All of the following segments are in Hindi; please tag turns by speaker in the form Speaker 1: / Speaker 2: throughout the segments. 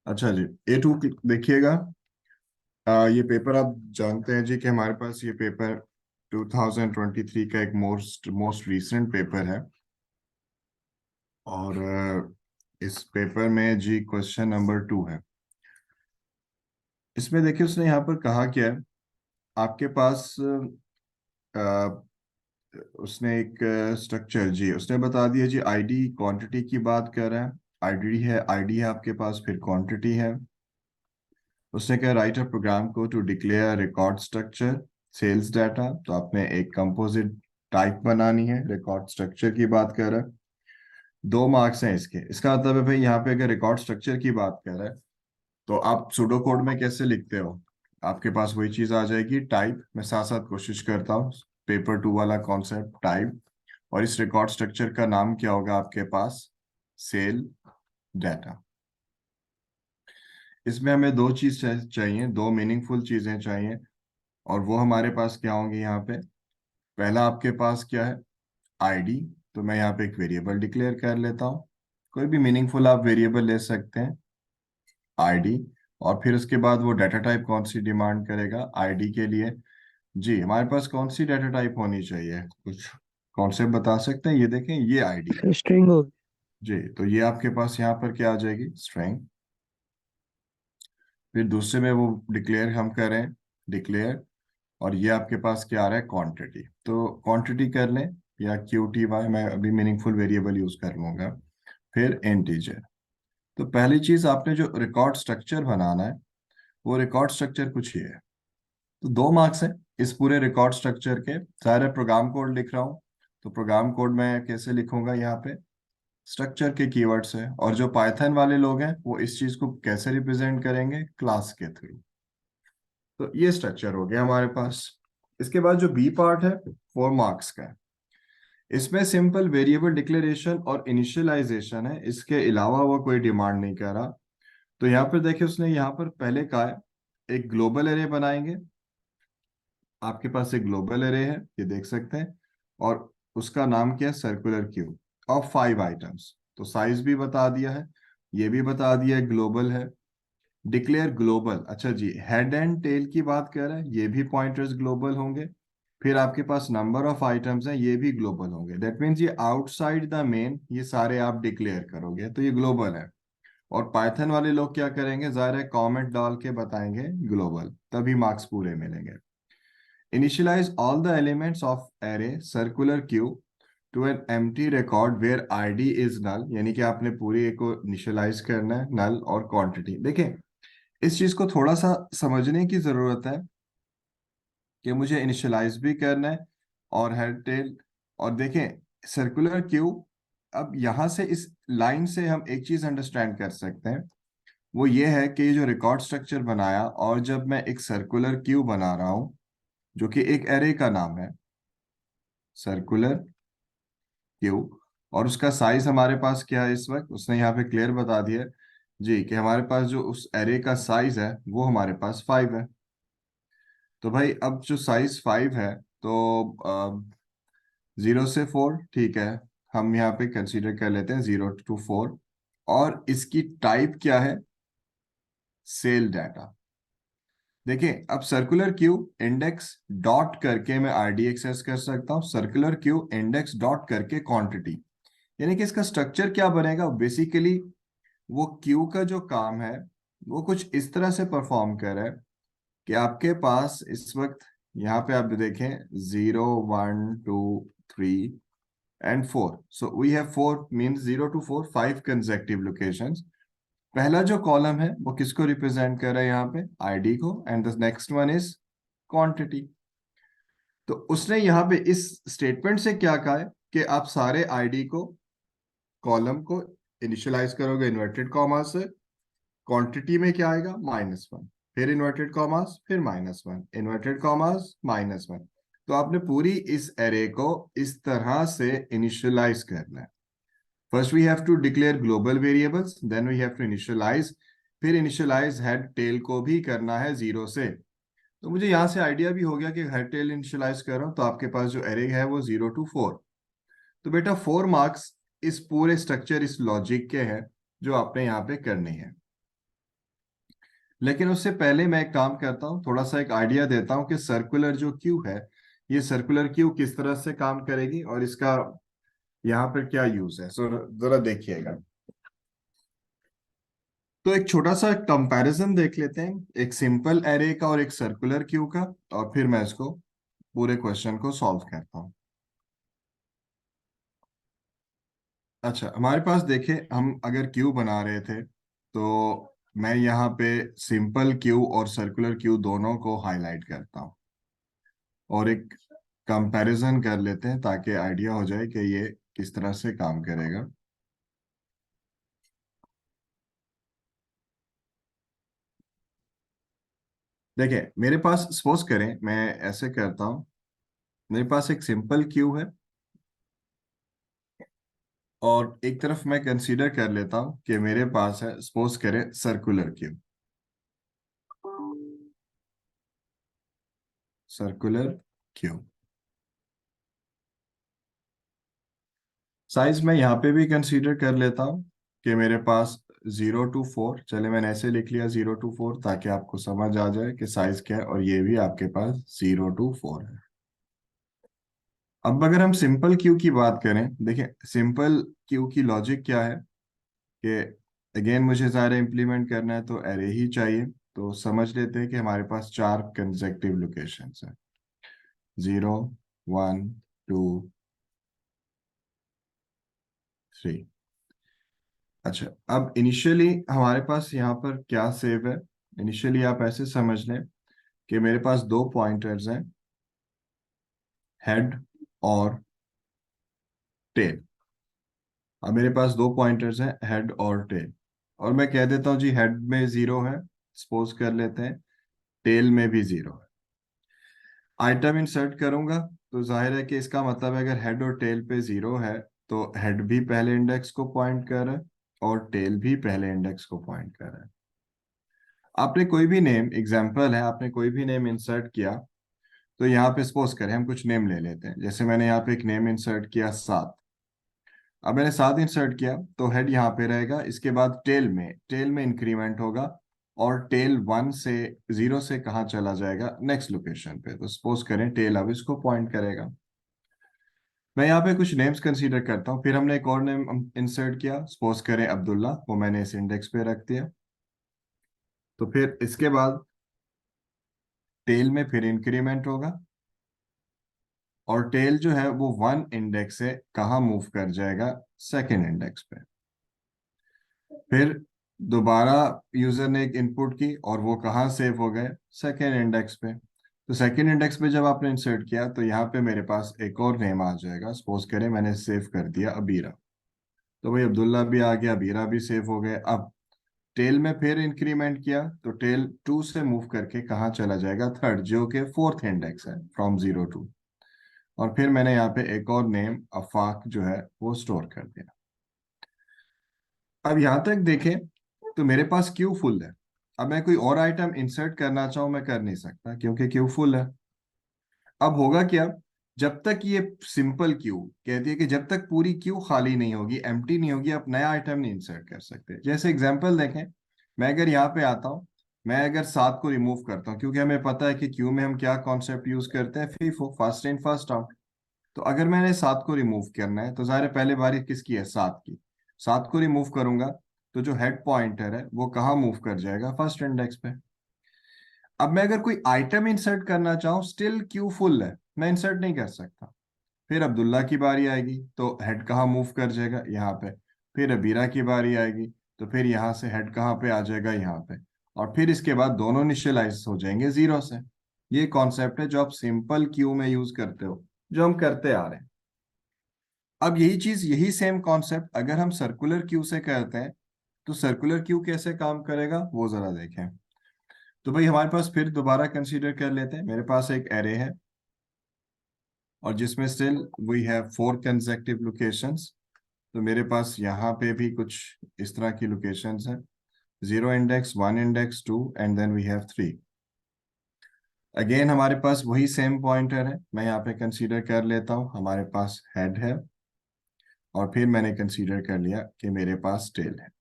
Speaker 1: अच्छा जी, A2 देखिएगा। ये पेपर आप जानते हैं जी कि हमारे पास ये पेपर 2023 का एक मोस्ट मोस्ट रीसेंट पेपर है। और इस पेपर में जी क्वेश्चन नंबर 2 है। इसमें देखिए उसने यहाँ पर कहा क्या है। आपके पास उसने एक स्ट्रक्चर जी उसने बता दिया जी। आईडी क्वांटिटी की बात कर रहा है। आईडी है आपके पास, फिर क्वांटिटी है। उसने कहा राइट अ प्रोग्राम को to declare record structure sales data. तो आपने एक कंपोजिट टाइप बनानी है, रिकॉर्ड स्ट्रक्चर की बात कर रहा है। 2 मार्क्स हैं इसके। इसका मतलब है भाई यहाँ पे अगर रिकॉर्ड स्ट्रक्चर की बात कर रहा है तो आप सुडो कोड में कैसे लिखते हो। आपके पास वही चीज आ जाएगी, टाइप। मैं साथ साथ कोशिश करता हूँ। पेपर 2 वाला कॉन्सेप्ट टाइप। और इस रिकॉर्ड स्ट्रक्चर का नाम क्या होगा आपके पास? Cell data. इसमें हमें दो चीज चाहिए, दो मीनिंगफुल चीजें चाहिए। और वो हमारे पास क्या होंगी यहाँ पे? पहला आपके पास क्या है? आईडी। तो मैं यहाँ पे एक वेरिएबल डिक्लेयर कर लेता हूँ। कोई भी मीनिंगफुल आप वेरिएबल ले सकते हैं, आईडी। और फिर उसके बाद वो डाटा टाइप कौन सी डिमांड करेगा आईडी के लिए? जी, हमारे पास कौन सी डाटा टाइप होनी चाहिए? कुछ कॉन्सेप्ट बता सकते हैं? ये देखें, ये आईडी है।
Speaker 2: स्ट्रिंग हो।
Speaker 1: जी, तो ये आपके पास यहाँ पर क्या आ जाएगी? स्ट्रिंग। फिर दूसरे में वो डिक्लेयर हम करें, डिक्लेयर। और ये आपके पास क्या आ रहा है? क्वांटिटी। तो क्वांटिटी कर लें, या QTY। मैं अभी मीनिंगफुल वेरिएबल यूज कर लूंगा। फिर इंटीजर। तो पहली चीज आपने जो रिकॉर्ड स्ट्रक्चर बनाना है, वो रिकॉर्ड स्ट्रक्चर कुछ ये है। तो 2 मार्क्स है इस पूरे रिकॉर्ड स्ट्रक्चर के। सारे प्रोग्राम कोड लिख रहा हूँ। तो प्रोग्राम कोड मैं कैसे लिखूंगा? यहाँ पे स्ट्रक्चर के कीवर्ड्स है। और जो पाइथन वाले लोग हैं वो इस चीज को कैसे रिप्रेजेंट करेंगे? क्लास के थ्रू। तो ये स्ट्रक्चर हो गया हमारे पास। इसके बाद जो बी पार्ट है, 4 मार्क्स का है। इसमें सिंपल वेरिएबल डिक्लेरेशन और इनिशियलाइजेशन है, इसके अलावा वो कोई डिमांड नहीं कर रहा। तो यहाँ पर देखिए उसने यहाँ पर पहले कहा है एक ग्लोबल एरे बनाएंगे। आपके पास एक ग्लोबल एरे है, ये देख सकते हैं। और उसका नाम क्या है? Circular cube of 5 items. तो साइज भी बता दिया है, ये भी बता दिया है, ग्लोबल है। Declare global. अच्छा जी, हेड एंड टेल की बात कर रहे हैं, ये भी पॉइंटर्स ग्लोबल होंगे। फिर आपके पास नंबर ऑफ आइटम्स हैं, ये भी ग्लोबल होंगे। दैट मीन्स ये आउटसाइड द मेन ये सारे आप डिक्लेयर करोगे तो ये ग्लोबल है। और पाइथन वाले लोग क्या करेंगे? जाहिर है कॉमेंट डाल के बताएंगे ग्लोबल, तभी मार्क्स पूरे मिलेंगे। Initialize all the elements of array circular queue to an empty record where ID is null। यानी कि आपने पूरी एक को इनिशियलाइज करना है, नल और क्वांटिटी। देखें, इस चीज को थोड़ा सा समझने की जरूरत है कि मुझे इनिशियलाइज भी करना है और हेड टेल। और देखें, सर्कुलर क्यू। अब यहां से इस लाइन से हम एक चीज अंडरस्टैंड कर सकते हैं। वो ये है कि ये जो रिकॉर्ड स्ट्रक्चर बनाया, और जब मैं एक सर्कुलर क्यू बना रहा हूं जो कि एक एरे का नाम है, सर्कुलर क्यू। और उसका साइज हमारे पास क्या है इस वक्त? उसने यहाँ पे क्लियर बता दिया है जी कि हमारे पास जो उस एरे का साइज है वो हमारे पास 5 है। तो भाई अब जो साइज 5 है, तो 0 से 4, ठीक है। हम यहाँ पे कंसीडर कर लेते हैं 0 to 4। और इसकी टाइप क्या है? Sale data. देखिए, अब सर्कुलर क्यू इंडेक्स डॉट करके मैं आईडी एक्सेस कर सकता हूँ, सर्कुलर क्यू इंडेक्स डॉट करके क्वांटिटी। यानी कि इसका स्ट्रक्चर क्या बनेगा बेसिकली? वो क्यू का जो काम है वो कुछ इस तरह से परफॉर्म कर रहा है कि आपके पास इस वक्त यहाँ पे आप देखें 0 1 2 3 and 4। So we have 4 means 0 to 4, 5 consecutive locations. पहला जो कॉलम है वो किसको रिप्रेजेंट कर रहा है? यहाँ पे आईडी को। And the next one is quantity. तो उसने यहाँ पे इस स्टेटमेंट से क्या कहा है कि आप सारे आईडी को, कॉलम को इनिशियलाइज करोगे इन्वर्टेड कॉमा से। क्वांटिटी में क्या आएगा? -1। फिर इन्वर्टेड कॉमास, फिर -1, इन्वर्टेड कॉमास, -1। तो आपने पूरी इस एरे को इस तरह से इनिशियलाइज करना है। First we have to declare global variables, then we have to initialize. फिर इनिशियलाइज हेड टेल को भी करना है 0 से। तो मुझे यहाँ से आइडिया भी हो गया कि हेड टेल इनिशियलाइज कर रहा हूँ, तो आपके पास जो एरे है वो 0 to 4। तो बेटा 4 मार्क्स इस पूरे स्ट्रक्चर, इस लॉजिक के हैं जो आपने यहाँ पे करने हैं। लेकिन उससे पहले मैं एक काम करता हूँ, थोड़ा सा एक आइडिया देता हूँ कि सर्कुलर जो क्यू है, ये सर्कुलर क्यू किस तरह से काम करेगी और इसका यहाँ पर क्या यूज है। सो जरा देखिएगा। तो एक छोटा सा कंपैरिजन देख लेते हैं, एक सिंपल एरे का और एक सर्कुलर क्यू का, और फिर मैं इसको पूरे क्वेश्चन को सॉल्व करता हूँ। अच्छा, हमारे पास देखिए, हम अगर क्यू बना रहे थे तो मैं यहाँ पे सिंपल क्यू और सर्कुलर क्यू दोनों को हाईलाइट करता हूँ और एक कंपैरिजन कर लेते हैं ताकि आइडिया हो जाए कि ये किस तरह से काम करेगा। देखिए, मेरे पास सपोज करें, मैं ऐसे करता हूँ, मेरे पास एक सिंपल क्यू है और एक तरफ मैं कंसीडर कर लेता हूँ कि मेरे पास है, सपोज करें, circular queue. Circular queue size मैं यहाँ पे भी कंसीडर कर लेता हूँ कि मेरे पास 0 to 4, चले मैंने ऐसे लिख लिया 0 to 4 ताकि आपको समझ आ जाए कि साइज क्या है, और ये भी आपके पास 0 to 4 है। अब अगर हम सिंपल क्यू की बात करें, देखिए सिंपल क्यू की लॉजिक क्या है कि अगेन मुझे ज़ाहिर इम्प्लीमेंट करना है तो एरे ही चाहिए। तो समझ लेते हैं कि हमारे पास 4 कंसेक्टिव लोकेशंस हैं, 0 1 2 3। अच्छा, अब इनिशियली हमारे पास यहाँ पर क्या सेव है। इनिशियली आप ऐसे समझ लें कि मेरे पास दो पॉइंटर्स हैं, हेड और टेल। अब मेरे पास दो पॉइंटर्स हैं, हेड और टेल, और मैं कह देता हूँ जी हेड में 0 है, सपोज कर लेते हैं, टेल में भी 0 है। आइटम इंसर्ट करूंगा तो जाहिर है कि इसका मतलब है अगर हेड और टेल पे 0 है तो हेड भी पहले इंडेक्स को पॉइंट कर रहा है और टेल भी पहले इंडेक्स को पॉइंट कर रहा है। आपने कोई भी नेम, एग्जाम्पल है, आपने कोई भी नेम इंसर्ट किया, तो यहाँ पे सपोज करें हम कुछ नेम ले लेते हैं, जैसे मैंने यहाँ पे एक नेम इंसर्ट किया 7। अब मैंने 7 इंसर्ट किया तो हेड यहाँ पे रहेगा, इसके बाद टेल में इंक्रीमेंट होगा और टेल 0 से कहाँ चला जाएगा, नेक्स्ट लोकेशन पे। तो सपोज करें टेल अब इसको पॉइंट करेगा। मैं यहाँ पे कुछ नेम्स कंसीडर करता हूँ, फिर हमने एक और नेम इंसर्ट किया, सपोज करें अब्दुल्ला, वो मैंने इस इंडेक्स पे रख दिया। तो फिर इसके बाद टेल में फिर इंक्रीमेंट होगा और टेल जो है वो 1 इंडेक्स से कहाँ मूव कर जाएगा, सेकेंड इंडेक्स पे। फिर दोबारा यूजर ने एक इनपुट की और वो कहाँ सेव हो गए, सेकेंड इंडेक्स पे। तो सेकेंड इंडेक्स पे जब आपने इंसर्ट किया तो यहाँ पे मेरे पास एक और नेम आ जाएगा, सपोज करें मैंने सेव कर दिया अबीरा। तो भाई अब्दुल्ला भी आ गया, अबीरा भी सेव हो गए। अब टेल में फिर इंक्रीमेंट किया तो टेल 2 से मूव करके कहाँ चला जाएगा, थर्ड, जो कि फोर्थ इंडेक्स है, फ्रॉम 0 to। और फिर मैंने यहाँ पे एक और नेम अफाक जो है वो स्टोर कर दिया। अब यहाँ तक देखें तो मेरे पास क्यू फुल है। अब मैं कोई और आइटम इंसर्ट करना चाहूँ मैं कर नहीं सकता क्योंकि क्यू फुल है। अब होगा क्या, जब तक ये सिंपल क्यू कहती है कि जब तक पूरी क्यू खाली नहीं होगी, एम्प्टी नहीं होगी, आप नया आइटम नहीं इंसर्ट कर सकते। जैसे एग्जांपल देखें, मैं अगर यहाँ पे आता हूँ, मैं अगर 7 को रिमूव करता हूँ, क्योंकि हमें पता है कि क्यू में हम क्या कॉन्सेप्ट यूज करते हैं, FIFO, first in first out. तो अगर मैंने 7 को रिमूव करना है तो जाहिर है पहले बारी किसकी है, 7 की। 7 को रिमूव करूंगा तो जो हेड पॉइंटर है वो कहाँ मूव कर जाएगा, फर्स्ट इंडेक्स पे। अब मैं अगर कोई आइटम इंसर्ट करना चाहूँ, स्टिल क्यू फुल है, मैं इंसर्ट नहीं कर सकता। फिर अब्दुल्ला की बारी आएगी तो हेड कहाँ मूव कर जाएगा, यहाँ पे। फिर अबीरा की बारी आएगी तो फिर यहाँ से हेड कहाँ पे आ जाएगा, यहाँ पे। और फिर इसके बाद दोनों इनिशियलाइज हो जाएंगे 0 से। ये कॉन्सेप्ट है जो आप सिंपल क्यू में यूज करते हो, जो हम करते आ रहे हैं। अब यही चीज, यही सेम कॉन्सेप्ट अगर हम सर्कुलर क्यू से करते हैं तो सर्कुलर क्यू कैसे काम करेगा वो जरा देखें। तो भाई हमारे पास फिर दोबारा कंसीडर कर लेते हैं, मेरे पास एक एरे है और जिसमें still we have 4 consecutive locations. तो मेरे पास यहाँ पे भी कुछ इस तरह की लोकेशंस हैं, 0 index, 1 index, 2, and then we have 3। Again हमारे पास वही सेम पॉइंटर है, मैं यहाँ पे कंसीडर कर लेता हूँ, हमारे पास हेड है और फिर मैंने कंसीडर कर लिया कि मेरे पास टेल है।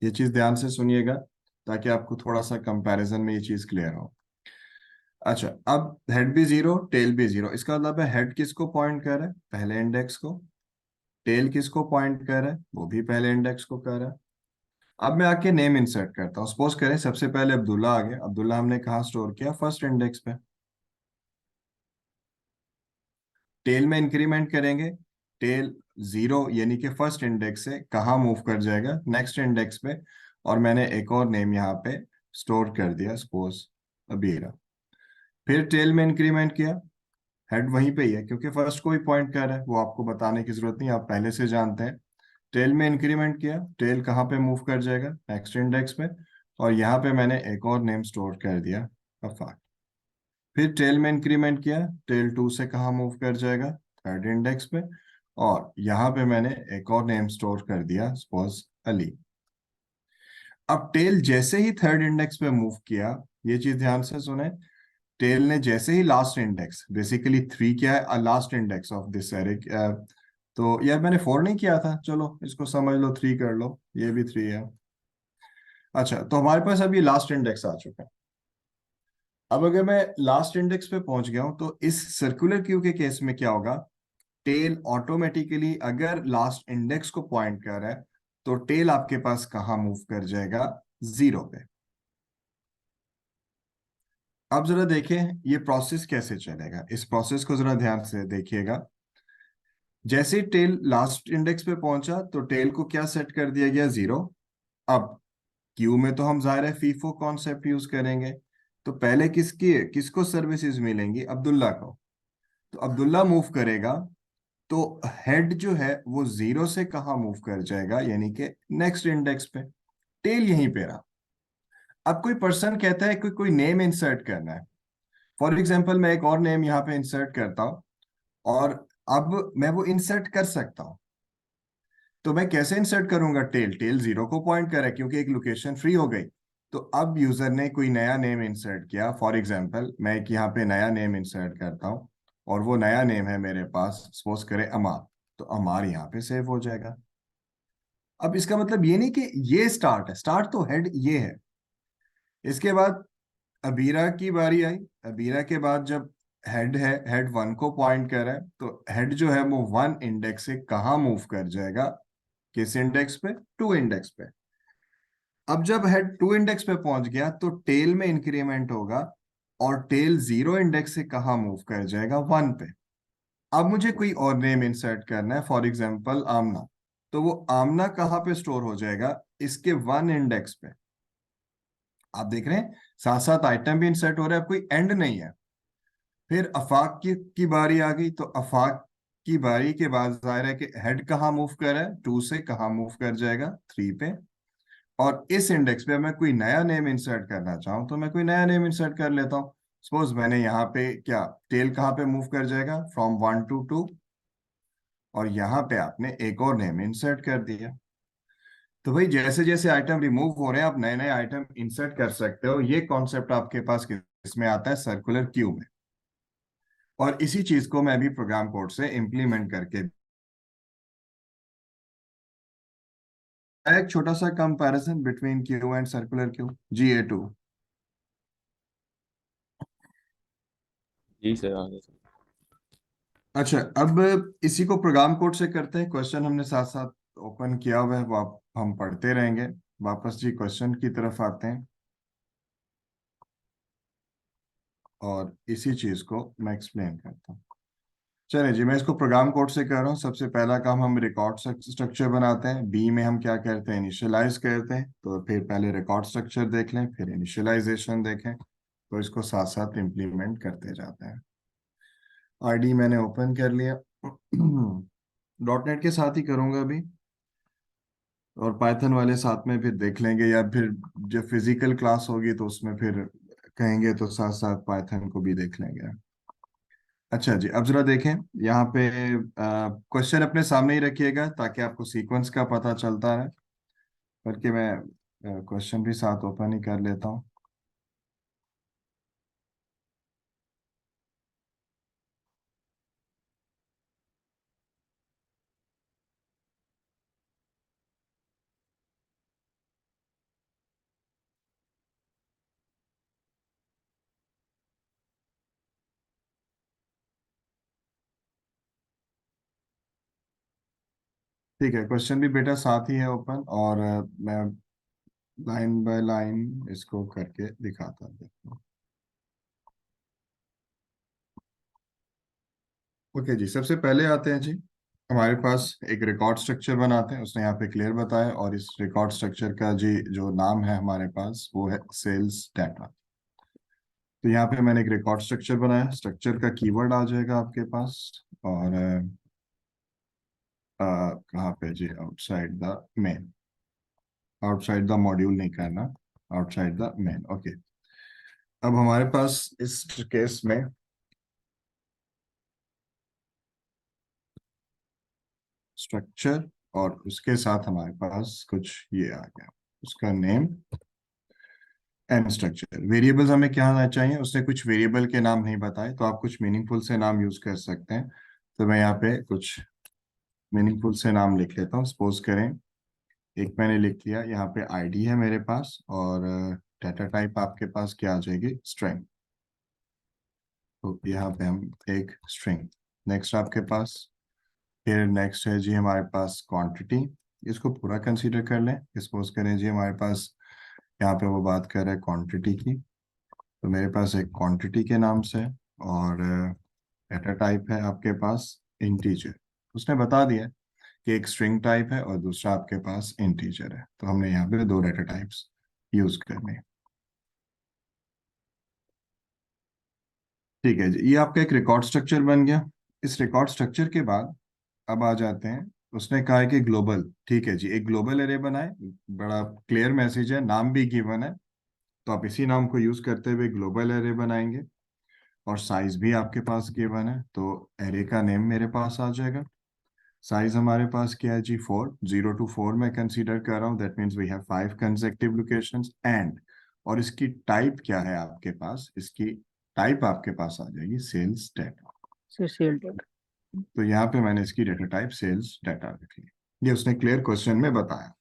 Speaker 1: ये चीज ध्यान से सुनिएगा, ताकि आपको थोड़ा सा कंपैरिजन में ये चीज क्लियर हो। अच्छा, अब हेड भी जीरो टेल भी जीरो, इसका मतलब है हेड किसको पॉइंट कर रहा है, पहले इंडेक्स को। टेल किसको पॉइंट कर रहा है, वो भी पहले इंडेक्स को कर रहा है। अब मैं आके नेम इंसर्ट करता हूँ। सपोज करें सबसे पहले अब्दुल्ला आ गया। अब्दुल्ला हमने कहाँ स्टोर किया, फर्स्ट इंडेक्स पे। टेल में इंक्रीमेंट करेंगे। टेल जीरो यानी कि फर्स्ट इंडेक्स से कहाँ मूव कर जाएगा, नेक्स्ट इंडेक्स पे। और मैंने एक और नेम यहाँ पे स्टोर कर दिया, सपोज अबीरा। फिर टेल में इंक्रीमेंट किया। हेड वहीं पे ही है क्योंकि फर्स्ट को ही पॉइंट कर रहा है, वो आपको बताने की जरूरत नहीं, आप पहले से जानते हैं। टेल में इंक्रीमेंट किया, टेल कहाँ पे मूव कर जाएगा, नेक्स्ट इंडेक्स पे। और यहाँ पे मैंने एक और नेम स्टोर कर दिया, अफाक। फिर टेल में इंक्रीमेंट किया, टेल टू से कहाँ मूव कर जाएगा, थर्ड इंडेक्स पे। और यहाँ पे मैंने एक और नेम स्टोर कर दिया, सपोज अली। अब टेल जैसे ही थर्ड इंडेक्स पे मूव किया, ये चीज ध्यान से सुने। टेल ने जैसे ही लास्ट इंडेक्स, बेसिकली थ्री क्या है, last index of this array. तो यार मैंने फोर नहीं किया था, चलो इसको समझ लो, थ्री कर लो, ये भी थ्री है। अच्छा, तो हमारे पास अभी लास्ट इंडेक्स आ चुका है। अब अगर मैं लास्ट इंडेक्स पे पहुंच गया हूं तो इस सर्कुलर क्यू के केस में क्या होगा, टेल ऑटोमेटिकली अगर लास्ट इंडेक्स को पॉइंट कर रहा है तो टेल आपके पास कहाँ मूव कर जाएगा, जीरो पे। अब जरा देखें ये प्रोसेस कैसे चलेगा, इस प्रोसेस को जरा ध्यान से देखिएगा। जैसे ही टेल लास्ट इंडेक्स पे पहुंचा तो टेल को क्या सेट कर दिया गया, जीरो। अब क्यू में तो हम जाहिर है फीफो कॉन्सेप्ट यूज करेंगे। तो पहले किसको सर्विसेज मिलेंगी, अब्दुल्ला को। तो अब्दुल्ला मूव करेगा तो हेड जो है वो जीरो से कहाँ मूव कर जाएगा, यानी कि नेक्स्ट इंडेक्स पे। टेल यहीं पे रहा। अब कोई पर्सन कहता है कोई कोई नेम इंसर्ट करना है। फॉर एग्जाम्पल मैं एक और नेम यहाँ पे इंसर्ट करता हूँ। और अब मैं वो इंसर्ट कर सकता हूँ। तो मैं कैसे इंसर्ट करूंगा, टेल टेल जीरो को पॉइंट करे क्योंकि एक लोकेशन फ्री हो गई। तो अब यूजर ने कोई नया नेम इंसर्ट किया, फॉर एग्जाम्पल मैं एक यहाँ पे नया नेम इंसर्ट करता हूँ। और वो नया नेम है मेरे पास, सपोज करे अमार। तो अमार यहाँ पे सेव हो जाएगा। अब इसका मतलब ये नहीं कि ये स्टार्ट है, स्टार्ट तो हेड ये है। इसके बाद अबीरा की बारी आई। अबीरा के बाद जब हेड है, हेड वन को पॉइंट कर रहा है, तो हेड जो है वो वन इंडेक्स से कहाँ मूव कर जाएगा, किस इंडेक्स पे, टू इंडेक्स पे। अब जब हेड टू इंडेक्स पे पहुंच गया तो टेल में इंक्रीमेंट होगा। और टेल जीरो इंडेक्स से कहाँ मूव कर जाएगा, वन पे। अब मुझे कोई और नेम इंसर्ट करना है, फॉर एग्जाम्पल आमना। तो वो आमना कहाँ पे स्टोर हो जाएगा, इसके वन इंडेक्स पे। आप देख रहे हैं साथ साथ आइटम भी इंसर्ट हो रहा है, अब कोई एंड नहीं है। फिर अफाक की बारी आ गई, तो अफाक की बारी के बाद जाहिर है कि हेड कहाँ मूव कर रहा है, टू से कहाँ मूव कर जाएगा, थ्री पे। और इस इंडेक्स पे मैं कोई नया नेम इंसर्ट करना चाहूँ तो मैं कोई नया नेम इंसर्ट कर लेता हूँ। सपोज मैंने यहाँ पे क्या, टेल कहाँ पे मूव कर जाएगा, फ्रॉम वन टू टू। और यहाँ पे आपने एक और नेम इंसर्ट कर दिया। तो भाई जैसे जैसे आइटम रिमूव हो रहे हैं आप नए नए आइटम इंसर्ट कर सकते हो। ये कॉन्सेप्ट आपके पास किसमें आता है, सर्कुलर क्यू में। और इसी चीज को मैं भी प्रोग्राम कोड से इम्प्लीमेंट करके एक छोटा सा comparison between queue and circular queue, GA2।
Speaker 2: जी सर, आगे सर।
Speaker 1: अच्छा, अब इसी को प्रोग्राम कोड से करते हैं। क्वेश्चन हमने साथ साथ ओपन किया हुआ है, वो हम पढ़ते रहेंगे। वापस जी क्वेश्चन की तरफ आते हैं। और इसी चीज को मैं एक्सप्लेन करता हूँ। चलिए जी, मैं इसको प्रोग्राम कोड से कर रहा हूँ। सबसे पहला काम हम रिकॉर्ड स्ट्रक्चर बनाते हैं। बी में हम क्या करते हैं, इनिशियलाइज करते हैं। तो फिर पहले रिकॉर्ड स्ट्रक्चर देख लें, फिर इनिशियलाइजेशन देखें। तो इसको साथ साथ इम्प्लीमेंट करते जाते हैं। आईडी मैंने ओपन कर लिया। डॉट नेट के साथ ही करूंगा अभी। और पाइथन वाले साथ में फिर देख लेंगे, या फिर जब फिजिकल क्लास होगी तो उसमें फिर कहेंगे तो साथ साथ पाइथन को भी देख लेंगे। अच्छा जी, अब जरा देखें यहाँ पे। क्वेश्चन अपने सामने ही रखिएगा ताकि आपको सीक्वेंस का पता चलता है। बल्कि मैं क्वेश्चन भी साथ ओपन ही कर लेता हूँ। ठीक है, क्वेश्चन भी बेटा साथ ही है ओपन, और मैं लाइन बाय लाइन इसको करके दिखाता हूँ। ओके जी, सबसे पहले आते हैं जी, हमारे पास एक रिकॉर्ड स्ट्रक्चर बनाते हैं, उसने यहाँ पे क्लियर बताया, और इस रिकॉर्ड स्ट्रक्चर का जी जो नाम है हमारे पास वो है सेल्स डाटा। तो यहाँ पे मैंने एक रिकॉर्ड स्ट्रक्चर बनाया, स्ट्रक्चर का कीवर्ड आ जाएगा आपके पास, और कहाँ पे जी, outside the main, outside the module नहीं करना, आउटसाइड द मेन। ओके, अब हमारे पास इस केस में स्ट्रक्चर, और उसके साथ हमारे पास कुछ ये आ गया, उसका नेम एंड स्ट्रक्चर। वेरिएबल्स हमें क्या होना चाहिए, उसने कुछ वेरिएबल के नाम नहीं बताए, तो आप कुछ मीनिंगफुल से नाम यूज कर सकते हैं। तो मैं यहाँ पे कुछ मीनिंगफुल से नाम लिख लेता हूँ। सपोज करें, एक मैंने लिख लिया, यहाँ पे आईडी है मेरे पास, और डाटा टाइप आपके पास क्या आ जाएगी, स्ट्रिंग। तो यहाँ पे हम एक स्ट्रिंग। नेक्स्ट आपके पास, फिर नेक्स्ट है जी हमारे पास क्वांटिटी। इसको पूरा कंसीडर कर लें, सपोज करें जी हमारे पास यहाँ पे वो बात कर रहे हैं क्वांटिटी की, तो मेरे पास एक क्वांटिटी के नाम से, और डाटा टाइप है आपके पास इंटीजर। उसने बता दिया कि एक स्ट्रिंग टाइप है और दूसरा आपके पास इंटीजर है, तो हमने यहाँ पे दो डाटा टाइप्स यूज करने हैं। ठीक है जी, ये आपका एक रिकॉर्ड स्ट्रक्चर बन गया। इस रिकॉर्ड स्ट्रक्चर के बाद अब आ जाते हैं, उसने कहा है कि ग्लोबल, ठीक है जी, एक ग्लोबल एरे बनाए। बड़ा क्लियर मैसेज है, नाम भी गिवन है, तो आप इसी नाम को यूज करते हुए ग्लोबल एरे बनाएंगे। और साइज भी आपके पास गिवन है, तो एरे का नेम मेरे पास आ जाएगा। साइज हमारे पास क्या है जी, 4, 0 to 4 मैं कंसीडर कर रहा हूँ, that means we have 5 consecutive locations and. और इसकी टाइप क्या है आपके पास, इसकी टाइप आपके पास आ जाएगी सेल्स डाटा।
Speaker 2: से सेल डेटा।
Speaker 1: तो यहाँ पे मैंने इसकी डाटा टाइप सेल्स डाटा रख ली, ये उसने क्लियर क्वेश्चन में बताया।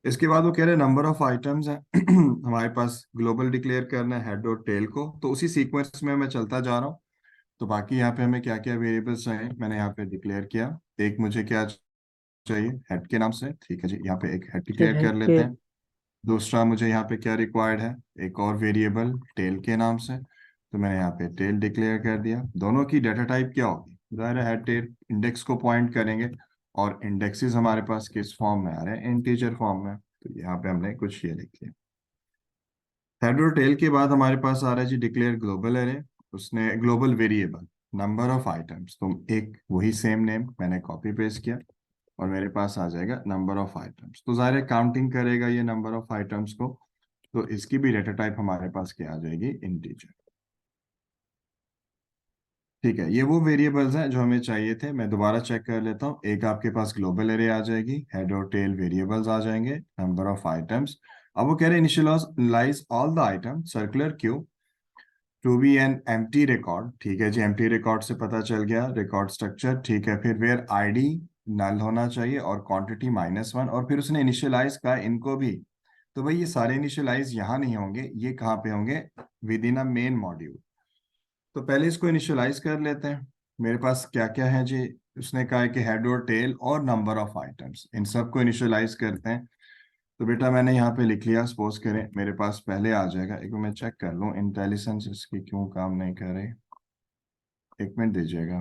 Speaker 1: इसके बाद वो कह रहे नंबर ऑफ आइटम्स है हमारे पास ग्लोबल डिक्लेयर करना है हेड और टेल को, तो उसी सीक्वेंस में मैं चलता जा रहा हूँ। तो बाकी यहाँ पे हमें क्या क्या वेरिएबल्स चाहिए मैंने यहाँ पे डिक्लेयर किया। एक मुझे क्या चाहिए, हेड के नाम से, ठीक है जी, यहाँ पे एक हेड
Speaker 2: फिर
Speaker 1: डिक्लेयर
Speaker 2: हेड
Speaker 1: कर लेते
Speaker 2: टेल।
Speaker 1: हैं। दूसरा मुझे यहाँ पे क्या रिक्वायर्ड है, एक और वेरिएबल टेल के नाम से, तो मैंने यहाँ पे टेल डिक्लेयर कर दिया। दोनों की डाटा टाइप क्या होगी, ज़ाहिर है हेड टेल इंडेक्स को पॉइंट करेंगे, और इंडेक्सेस हमारे पास किस फॉर्म में आ रहे हैं, इंटीजर फॉर्म में, तो यहाँ पे हमने कुछ ये लिख लिया। हेड और टेल के बाद हमारे पास आ रहा है जी डिक्लेयर ग्लोबल एरे। उसने global variable number of items, तो एक वही सेम नेम मैंने कॉपी पेस्ट किया, और मेरे पास आ जाएगा नंबर ऑफ आइटम्स। तो ज़ाहिर है काउंटिंग करेगा ये नंबर ऑफ आइटम्स को, तो इसकी भी डेटा टाइप हमारे पास क्या आ जाएगी, इंटीजर। ठीक है, ये वो वेरिएबल्स हैं जो हमें चाहिए थे। मैं दोबारा चेक कर लेता हूँ, एक आपके पास ग्लोबल एरे आ जाएगी, हेड और टेल वेरिएबल्स आ जाएंगे, नंबर ऑफ आइटम्स। अब वो कह रहे हैं initialize all the item circular queue to be an empty record. ठीक है जी, एम्प्टी रिकॉर्ड से पता चल गया रिकॉर्ड स्ट्रक्चर, ठीक है। फिर वेयर आईडी नल होना चाहिए और क्वांटिटी -1, और फिर उसने इनिशियलाइज कहा इनको भी। तो भाई ये सारे इनिशियलाइज यहाँ नहीं होंगे, ये कहाँ पे होंगे, with in a main module. तो पहले इसको इनिशियलाइज कर लेते हैं। मेरे पास क्या क्या है जी, उसने कहा है कि हेड और टेल और नंबर ऑफ आइटम्स, इन सबको इनिशियलाइज करते हैं। तो बेटा मैंने यहाँ पे लिख लिया, सपोज करें मेरे पास पहले आ जाएगा, एक मिनट मैं चेक कर लूँ इंटेलिजेंस इसकी क्यों काम नहीं कर रही, एक मिनट दीजिएगा।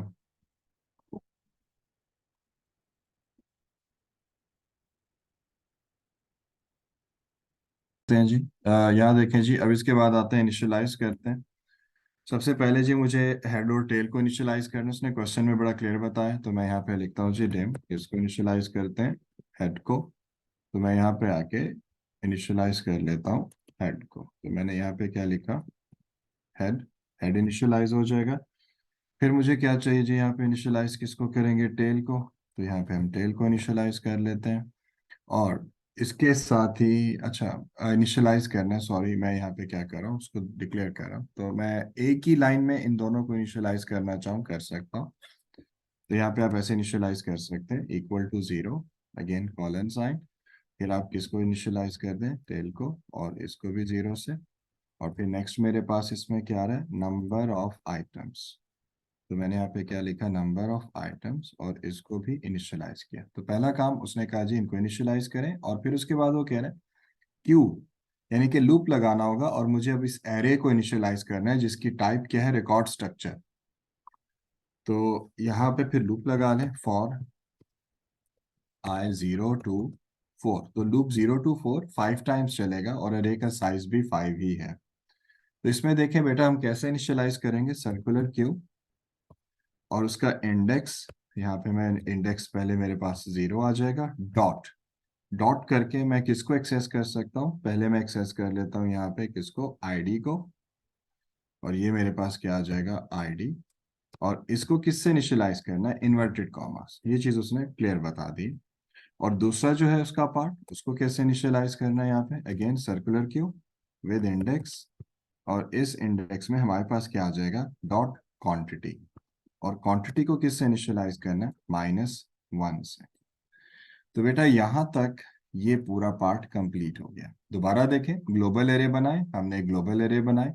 Speaker 1: करते हैं जी, यहाँ देखें जी, अब इसके बाद आते हैं इनिशियलाइज करते हैं। सबसे पहले जी मुझे हेड और टेल को इनिशियलाइज करना, उसने क्वेश्चन में बड़ा क्लियर बताया, तो मैं यहाँ पे लिखता हूँ जी डेम, इसको इनिशियलाइज करते हैं हेड को। तो मैं यहाँ पे आके इनिशियलाइज कर लेता हूँ हेड को, तो मैंने यहाँ पे क्या लिखा, हेड। हेड इनिशियलाइज हो जाएगा। फिर मुझे क्या चाहिए जी, यहाँ पे इनिशियलाइज किसको करेंगे, टेल को, तो यहाँ पे हम टेल को इनिशियलाइज कर लेते हैं। और इसके साथ ही, अच्छा इनिशियलाइज करना है, सॉरी मैं यहाँ पे क्या कर रहा हूँ, उसको डिक्लेयर कर रहा हूँ, तो मैं एक ही लाइन में इन दोनों को इनिशियलाइज करना चाहूँ, कर सकता हूँ। तो यहाँ पे आप ऐसे इनिशियलाइज कर सकते हैं, =0, अगेन कॉलन साइन। फिर आप किसको इनिशियलाइज कर दें, टेल को, और इसको भी 0 से। और फिर नेक्स्ट मेरे पास इसमें क्या आ रहा है, नंबर ऑफ आइटम्स। तो मैंने यहाँ पे क्या लिखा, नंबर ऑफ आइटम्स, और इसको भी इनिशियलाइज किया। तो पहला काम उसने कहा जी इनको इनिशियलाइज करें, और फिर उसके बाद वो कह रहे हैं क्यू, यानी कि लूप लगाना होगा, और मुझे अब इस एरे को इनिशियलाइज करना है जिसकी टाइप क्या है, रिकॉर्ड स्ट्रक्चर। तो यहाँ पे फिर लूप लगा लें, फॉर आई 0 to 4। तो लूप 0 to 4 5 टाइम्स चलेगा, और अरे का साइज भी 5 ही है। तो इसमें देखें बेटा हम कैसे इनिशियलाइज करेंगे, सर्कुलर क्यू और उसका इंडेक्स, यहाँ पे मैं इंडेक्स पहले मेरे पास 0 आ जाएगा, डॉट डॉट करके मैं किसको एक्सेस कर सकता हूँ, पहले मैं एक्सेस कर लेता हूँ यहाँ पे किसको, आईडी को, और ये मेरे पास क्या आ जाएगा, आईडी। और इसको किससे इनिशियलाइज करना है, इन्वर्टेड कॉमास, ये चीज उसने क्लियर बता दी। और दूसरा जो है उसका पार्ट, उसको कैसे इनिशियलाइज करना है, यहाँ पे again circular queue with index, और इस इंडेक्स में हमारे पास क्या आ जाएगा, डॉट क्वांटिटी। और क्वांटिटी को किससे इनिशियलाइज करना है, -1 से। तो बेटा यहां तक ये पूरा पार्ट कंप्लीट हो गया। दोबारा देखें, ग्लोबल एरे बनाए हमने, ग्लोबल एरे बनाए।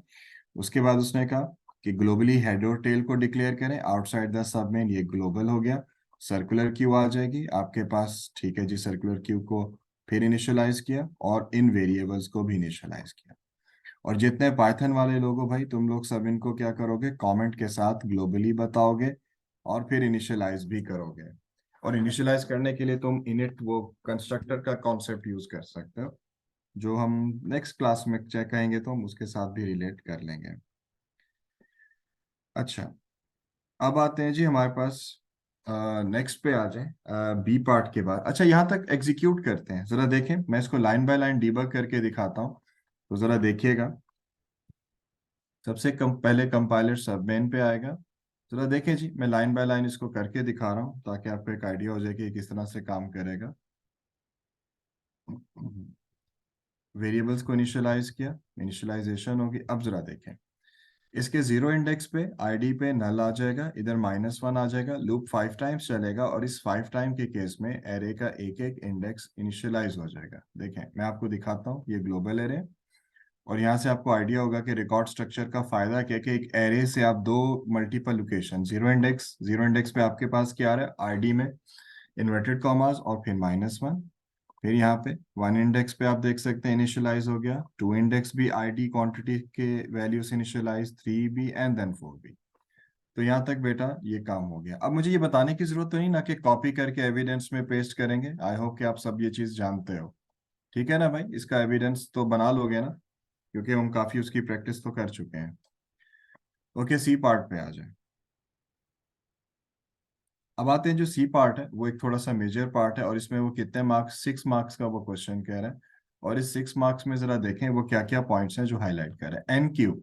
Speaker 1: उसके बाद उसने कहा कि ग्लोबली हेड और टेल को डिक्लेयर करें आउटसाइड द सबमेन, ये ग्लोबल हो गया। सर्कुलर क्यू आ जाएगी आपके पास, ठीक है जी, सर्कुलर क्यू को फिर इनिशियलाइज किया, और इन वेरिएबल्स को भी इनिशियलाइज किया। और जितने पाइथन वाले लोग हो भाई, तुम लोग सब इनको क्या करोगे, कमेंट के साथ ग्लोबली बताओगे, और फिर इनिशियलाइज भी करोगे। और इनिशियलाइज करने के लिए तुम इनिट वो कंस्ट्रक्टर का कॉन्सेप्ट यूज कर सकते हो, जो हम नेक्स्ट क्लास में चेक करेंगे, तो हम उसके साथ भी रिलेट कर लेंगे। अच्छा, अब आते हैं जी हमारे पास, नेक्स्ट पे आ जाए, बी पार्ट के बाद। अच्छा, यहाँ तक एग्जीक्यूट करते हैं, जरा देखें, मैं इसको लाइन बाय लाइन डीबग करके दिखाता हूँ, तो जरा देखिएगा। सबसे कम पहले कंपाइलर सब मेन पे आएगा। जरा देखें जी, मैं लाइन बाय लाइन इसको करके दिखा रहा हूँ ताकि आपको एक आइडिया हो जाए कि ये किस तरह से काम करेगा। वेरिएबल्स को इनिशियलाइज किया, इनिशियलाइजेशन होगी। अब जरा देखें, इसके 0 इंडेक्स पे आईडी पे नल आ जाएगा, इधर -1 आ जाएगा, लूप 5 टाइम्स चलेगा, और इस 5 टाइम के केस में एरे का एक एक इंडेक्स इनिशियलाइज हो जाएगा। देखें मैं आपको दिखाता हूँ, ये ग्लोबल एरे, और यहाँ से आपको आइडिया होगा कि रिकॉर्ड स्ट्रक्चर का फायदा क्या है, कि एक एरे से आप दो मल्टीपल लोकेशन, 0 इंडेक्स पे आपके पास क्या आ रहा है, आईडी में इन्वर्टेड कॉमास और फिर -1। फिर यहाँ पे 1 इंडेक्स पे आप देख सकते हैं इनिशियलाइज हो गया, 2 इंडेक्स भी आईडी क्वांटिटी के वैल्यू से इनिशियलाइज, 3 भी, एंड देन 4 भी। तो यहाँ तक बेटा ये काम हो गया। अब मुझे ये बताने की जरूरत तो नहीं ना कि कॉपी करके एविडेंस में पेस्ट करेंगे, आई होप कि आप सब ये चीज जानते हो। ठीक है ना भाई, इसका एविडेंस तो बना लोगे ना, क्योंकि हम काफी उसकी प्रैक्टिस तो कर चुके हैं। ओके, सी पार्ट पे आ जाए। अब आते हैं, जो सी पार्ट है वो एक थोड़ा सा मेजर पार्ट है, और इसमें वो कितने मार्क्स, 6 मार्क्स का वो क्वेश्चन कह रहा है। और इस 6 मार्क्स में जरा देखें वो क्या क्या पॉइंट्स हैं जो हाईलाइट कर रहे हैं। एन क्यू,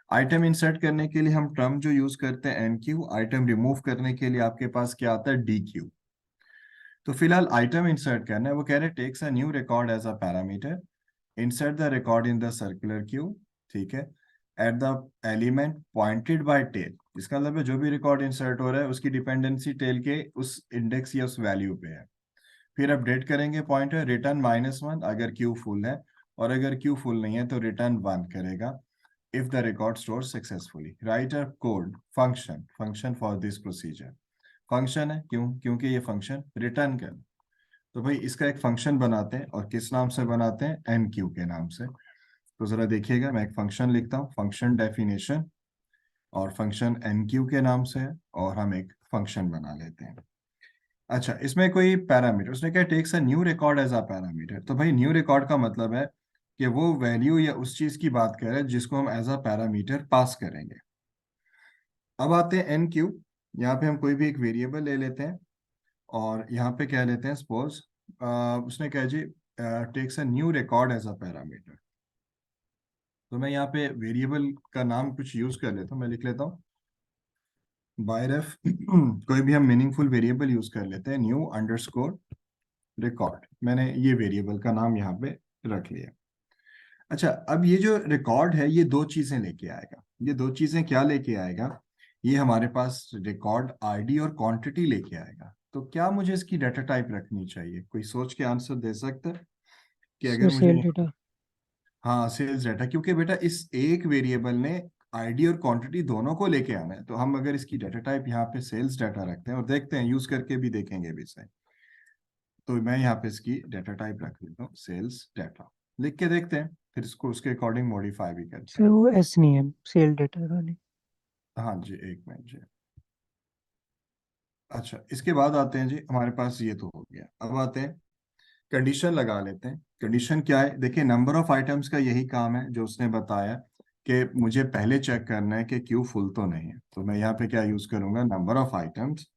Speaker 1: आइटम इंसर्ट करने के लिए हम टर्म जो यूज करते हैं एन क्यू, आइटम रिमूव करने के लिए आपके पास क्या आता है, डी क्यू। तो फिलहाल आइटम इंसर्ट करना है, वो कह रहे हैं takes a new record as a parameter, insert the record in the circular queue, ठीक है, at the element pointed by tail। इसका मतलब है जो भी रिकॉर्ड इंसर्ट हो रहा है उसकी डिपेंडेंसी टेल के उस इंडेक्स या उस वैल्यू पे है। फिर अपडेट करेंगे पॉइंटर, रिटर्न -1 अगर क्यू फुल है, और अगर क्यू फुल नहीं है तो रिटर्न 1 करेगा। If the record store successfully, right a code function, function for this procedure. Function है क्यों, क्योंकि ये फंक्शन रिटर्न कर। तो भाई इसका एक फंक्शन बनाते हैं, और किस नाम से बनाते हैं, एन क्यू के नाम से। तो जरा देखिएगा, मैं एक फंक्शन लिखता हूँ, फंक्शन डेफिनेशन, और फंक्शन एन क्यू के नाम से है, और हम एक फंक्शन बना लेते हैं। अच्छा, इसमें कोई पैरामीटर, उसने क्या takes a new record as a parameter. तो भाई न्यू रिकॉर्ड का मतलब है कि वो वैल्यू या उस चीज की बात कर रहे हैं जिसको हम एज अ पैरामीटर पास करेंगे। अब आते हैं एन क्यू, यहाँ पे हम कोई भी एक वेरिएबल ले लेते हैं, और यहाँ पे क्या लेते हैं, सपोज उसने कहा जी takes a new record as a parameter. तो मैं यहाँ पे वेरिएबल का नाम कुछ यूज कर लेता हूँ, मैं लिख लेता हूँ बाय रेफ कोई भी हम मीनिंगफुल वेरिएबल यूज कर लेते हैं, न्यू अंडरस्कोर रिकॉर्ड, मैंने ये वेरिएबल का नाम यहाँ पे रख लिया। अच्छा, अब ये जो रिकॉर्ड है ये दो चीजें लेके आएगा। ये दो चीजें क्या लेके आएगा, ये हमारे पास रिकॉर्ड आईडी और क्वांटिटी लेके आएगा। तो क्या मुझे इसकी डाटा टाइप रखनी चाहिए, कोई सोच के आंसर दे सकता है कि अगर
Speaker 2: सर
Speaker 1: मुझे,
Speaker 2: सेल डेटा।
Speaker 1: हाँ सेल्स डाटा, क्योंकि बेटा इस एक वेरिएबल ने आईडी और क्वांटिटी दोनों को लेके आना है, तो हम अगर इसकी डाटा टाइप यहाँ पे सेल्स डाटा रखते हैं और देखते हैं, यूज करके भी देखेंगे भी सही। तो मैं यहाँ पे इसकी डाटा टाइप रख देता हूँ सेल्स डाटा, लिख के देखते हैं, फिर इसको उसके अकॉर्डिंग मॉडिफाई भी करते
Speaker 2: सर
Speaker 1: हैं।
Speaker 2: वो एस नहीं है, सेल डेटा वाली।
Speaker 1: हाँ जी, एक मिनट जी। अच्छा, इसके बाद आते हैं जी, हमारे पास ये तो हो गया, अब आते हैं कंडीशन लगा लेते हैं। कंडीशन क्या है, देखिए नंबर ऑफ आइटम्स का यही काम है जो उसने बताया, कि मुझे पहले चेक करना है कि क्यू फुल तो नहीं है। तो मैं यहाँ पे क्या यूज करूंगा, नंबर ऑफ आइटम्स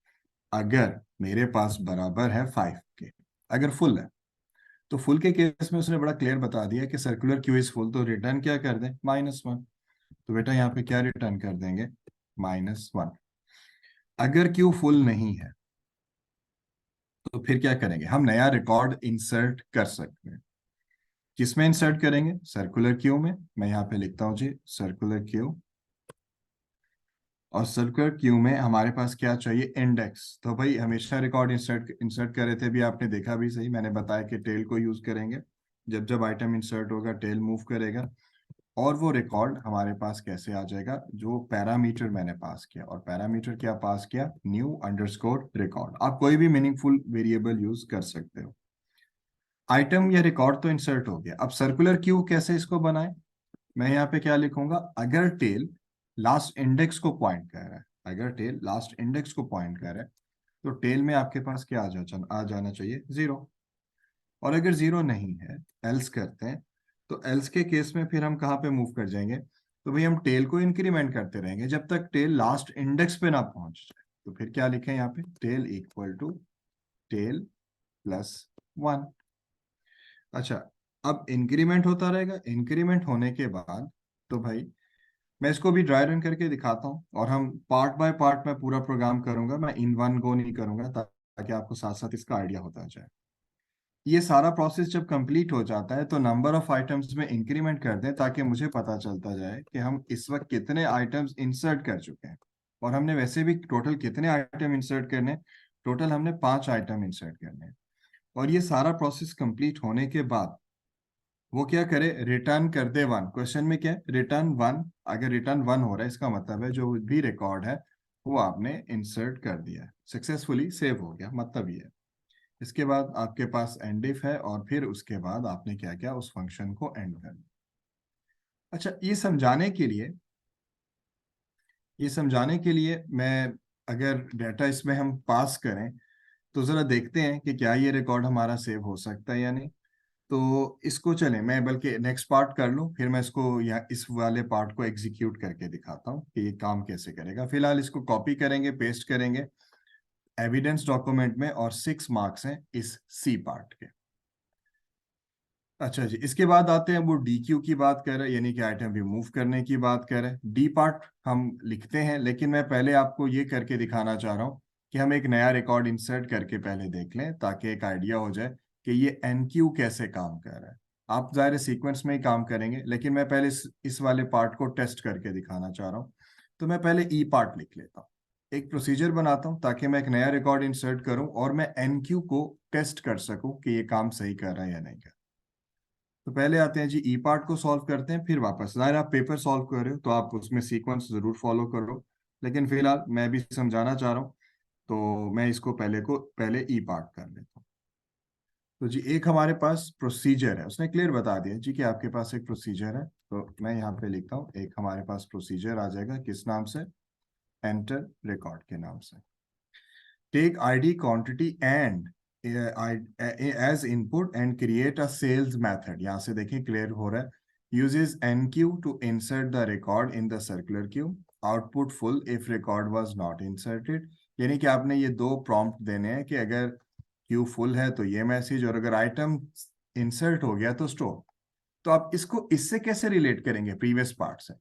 Speaker 1: अगर मेरे पास बराबर है 5 के, अगर फुल है। तो फुल के केस में उसने बड़ा क्लियर बता दिया कि सर्कुलर क्यू इज फुल, तो रिटर्न क्या कर दें, -1। तो बेटा यहाँ पे क्या रिटर्न कर देंगे, -1। अगर क्यू फुल नहीं है तो फिर क्या करेंगे, हम नया रिकॉर्ड इंसर्ट कर सकते हैं। किसमें इंसर्ट करेंगे, सर्कुलर क्यू में। मैं यहाँ पे लिखता हूँ जी सर्कुलर क्यू, और सर्कुलर क्यू में हमारे पास क्या चाहिए, इंडेक्स। तो भाई हमेशा रिकॉर्ड इंसर्ट इंसर्ट कर रहे थे, भी आपने देखा भी सही, मैंने बताया कि टेल को यूज करेंगे। जब जब आइटम इंसर्ट होगा टेल मूव करेगा, और वो रिकॉर्ड हमारे पास कैसे आ जाएगा, जो पैरामीटर मैंने पास किया, और पैरामीटर क्या पास किया, न्यू अंडरस्कोर रिकॉर्ड। आप कोई भी मीनिंगफुल वेरिएबल यूज कर सकते हो। आइटम या रिकॉर्ड तो इंसर्ट हो गया, अब सर्कुलर क्यू कैसे इसको बनाए। मैं यहाँ पे क्या लिखूंगा, अगर टेल लास्ट इंडेक्स को पॉइंट कर रहा है, अगर टेल लास्ट इंडेक्स को पॉइंट कर रहा है, तो टेल में आपके पास क्या आ जाना चाहिए, 0। और अगर 0 नहीं है, एल्स करते हैं, तो एल्स के केस में फिर हम कहाँ पे मूव कर जाएंगे, तो भाई हम टेल को इंक्रीमेंट करते रहेंगे जब तक टेल लास्ट इंडेक्स पे ना पहुंच जाए। तो फिर क्या लिखें यहाँ पे, टेल इक्वल टू टेल +1। अच्छा, अब इंक्रीमेंट होता रहेगा, इंक्रीमेंट होने के बाद तो भाई मैं इसको भी ड्राई रन करके दिखाता हूँ, और हम पार्ट बाय पार्ट में पूरा प्रोग्राम करूंगा, मैं इन वन गो नहीं करूंगा, ताकि आपको साथ साथ इसका आइडिया होता जाए। ये सारा प्रोसेस जब कंप्लीट हो जाता है तो नंबर ऑफ आइटम्स में इंक्रीमेंट कर दें, ताकि मुझे पता चलता जाए कि हम इस वक्त कितने आइटम्स इंसर्ट कर चुके हैं। और हमने वैसे भी टोटल कितने आइटम इंसर्ट करने हैं, टोटल हमने 5 आइटम इंसर्ट करने हैं। और ये सारा प्रोसेस कंप्लीट होने के बाद वो क्या करे, रिटर्न कर दे 1। क्वेश्चन में क्या है, रिटर्न 1। अगर रिटर्न 1 हो रहा है, इसका मतलब है जो भी रिकॉर्ड है वो आपने इंसर्ट कर दिया है, सक्सेसफुली सेव हो गया, मतलब ये है। इसके बाद आपके पास एंड इफ है, और फिर उसके बाद आपने क्या किया, उस फंक्शन को एंड कर दिया। अच्छा, ये समझाने के लिए मैं, अगर डाटा इसमें हम पास करें, तो जरा देखते हैं कि क्या ये रिकॉर्ड हमारा सेव हो सकता है या नहीं। तो इसको चलें, मैं बल्कि नेक्स्ट पार्ट कर लूं, फिर मैं इसको या इस वाले पार्ट को एग्जीक्यूट करके दिखाता हूं कि ये काम कैसे करेगा। फिलहाल इसको कॉपी करेंगे, पेस्ट करेंगे एविडेंस डॉक्यूमेंट में, और 6 मार्क्स हैं इस सी पार्ट के। अच्छा जी, इसके बाद आते हैं, वो डी क्यू की बात कर रहे हैं, यानी कि आइटम रिमूव करने की बात कर रहे हैं। डी पार्ट हम लिखते हैं, लेकिन मैं पहले आपको ये करके दिखाना चाह रहा हूँ कि हम एक नया रिकॉर्ड इंसर्ट करके पहले देख लें, ताकि एक आइडिया हो जाए कि ये एन क्यू कैसे काम कर रहा है। आप ज़ाहिर सीक्वेंस में ही काम करेंगे, लेकिन मैं पहले इस वाले पार्ट को टेस्ट करके दिखाना चाह रहा हूँ। तो मैं पहले ई पार्ट लिख लेता हूँ, एक प्रोसीजर बनाता हूँ, ताकि मैं एक नया रिकॉर्ड इंसर्ट करूँ और मैं एन क्यू को टेस्ट कर सकूँ कि ये काम सही कर रहा है या नहीं कर। तो पहले आते हैं जी, ई पार्ट को सॉल्व करते हैं, फिर वापस, जाहिर आप पेपर सॉल्व कर रहे हो तो आप उसमें सीक्वेंस जरूर फॉलो करो, लेकिन फिलहाल मैं भी समझाना चाह रहा हूँ, तो मैं इसको पहले ई पार्ट कर लेता हूँ। तो जी, एक हमारे पास प्रोसीजर है, उसने क्लियर बता दिया जी कि आपके पास एक प्रोसीजर है। तो मैं यहाँ पे लिखता हूँ, एक हमारे पास प्रोसीजर आ जाएगा, किस नाम से, एंटर रिकॉर्ड के नाम से। Take ID quantity and as input and create a sales method. यहाँ से देखिए क्लियर हो रहा है, uses enqueue to insert the record in the circular queue, output full if record was not inserted. यानी कि आपने ये दो प्रॉम्प्ट देने हैं, कि अगर क्यू फुल है तो ये मैसेज, और अगर आइटम इंसर्ट हो गया तो स्टोर। तो आप इसको इससे कैसे रिलेट करेंगे प्रीवियस पार्ट से,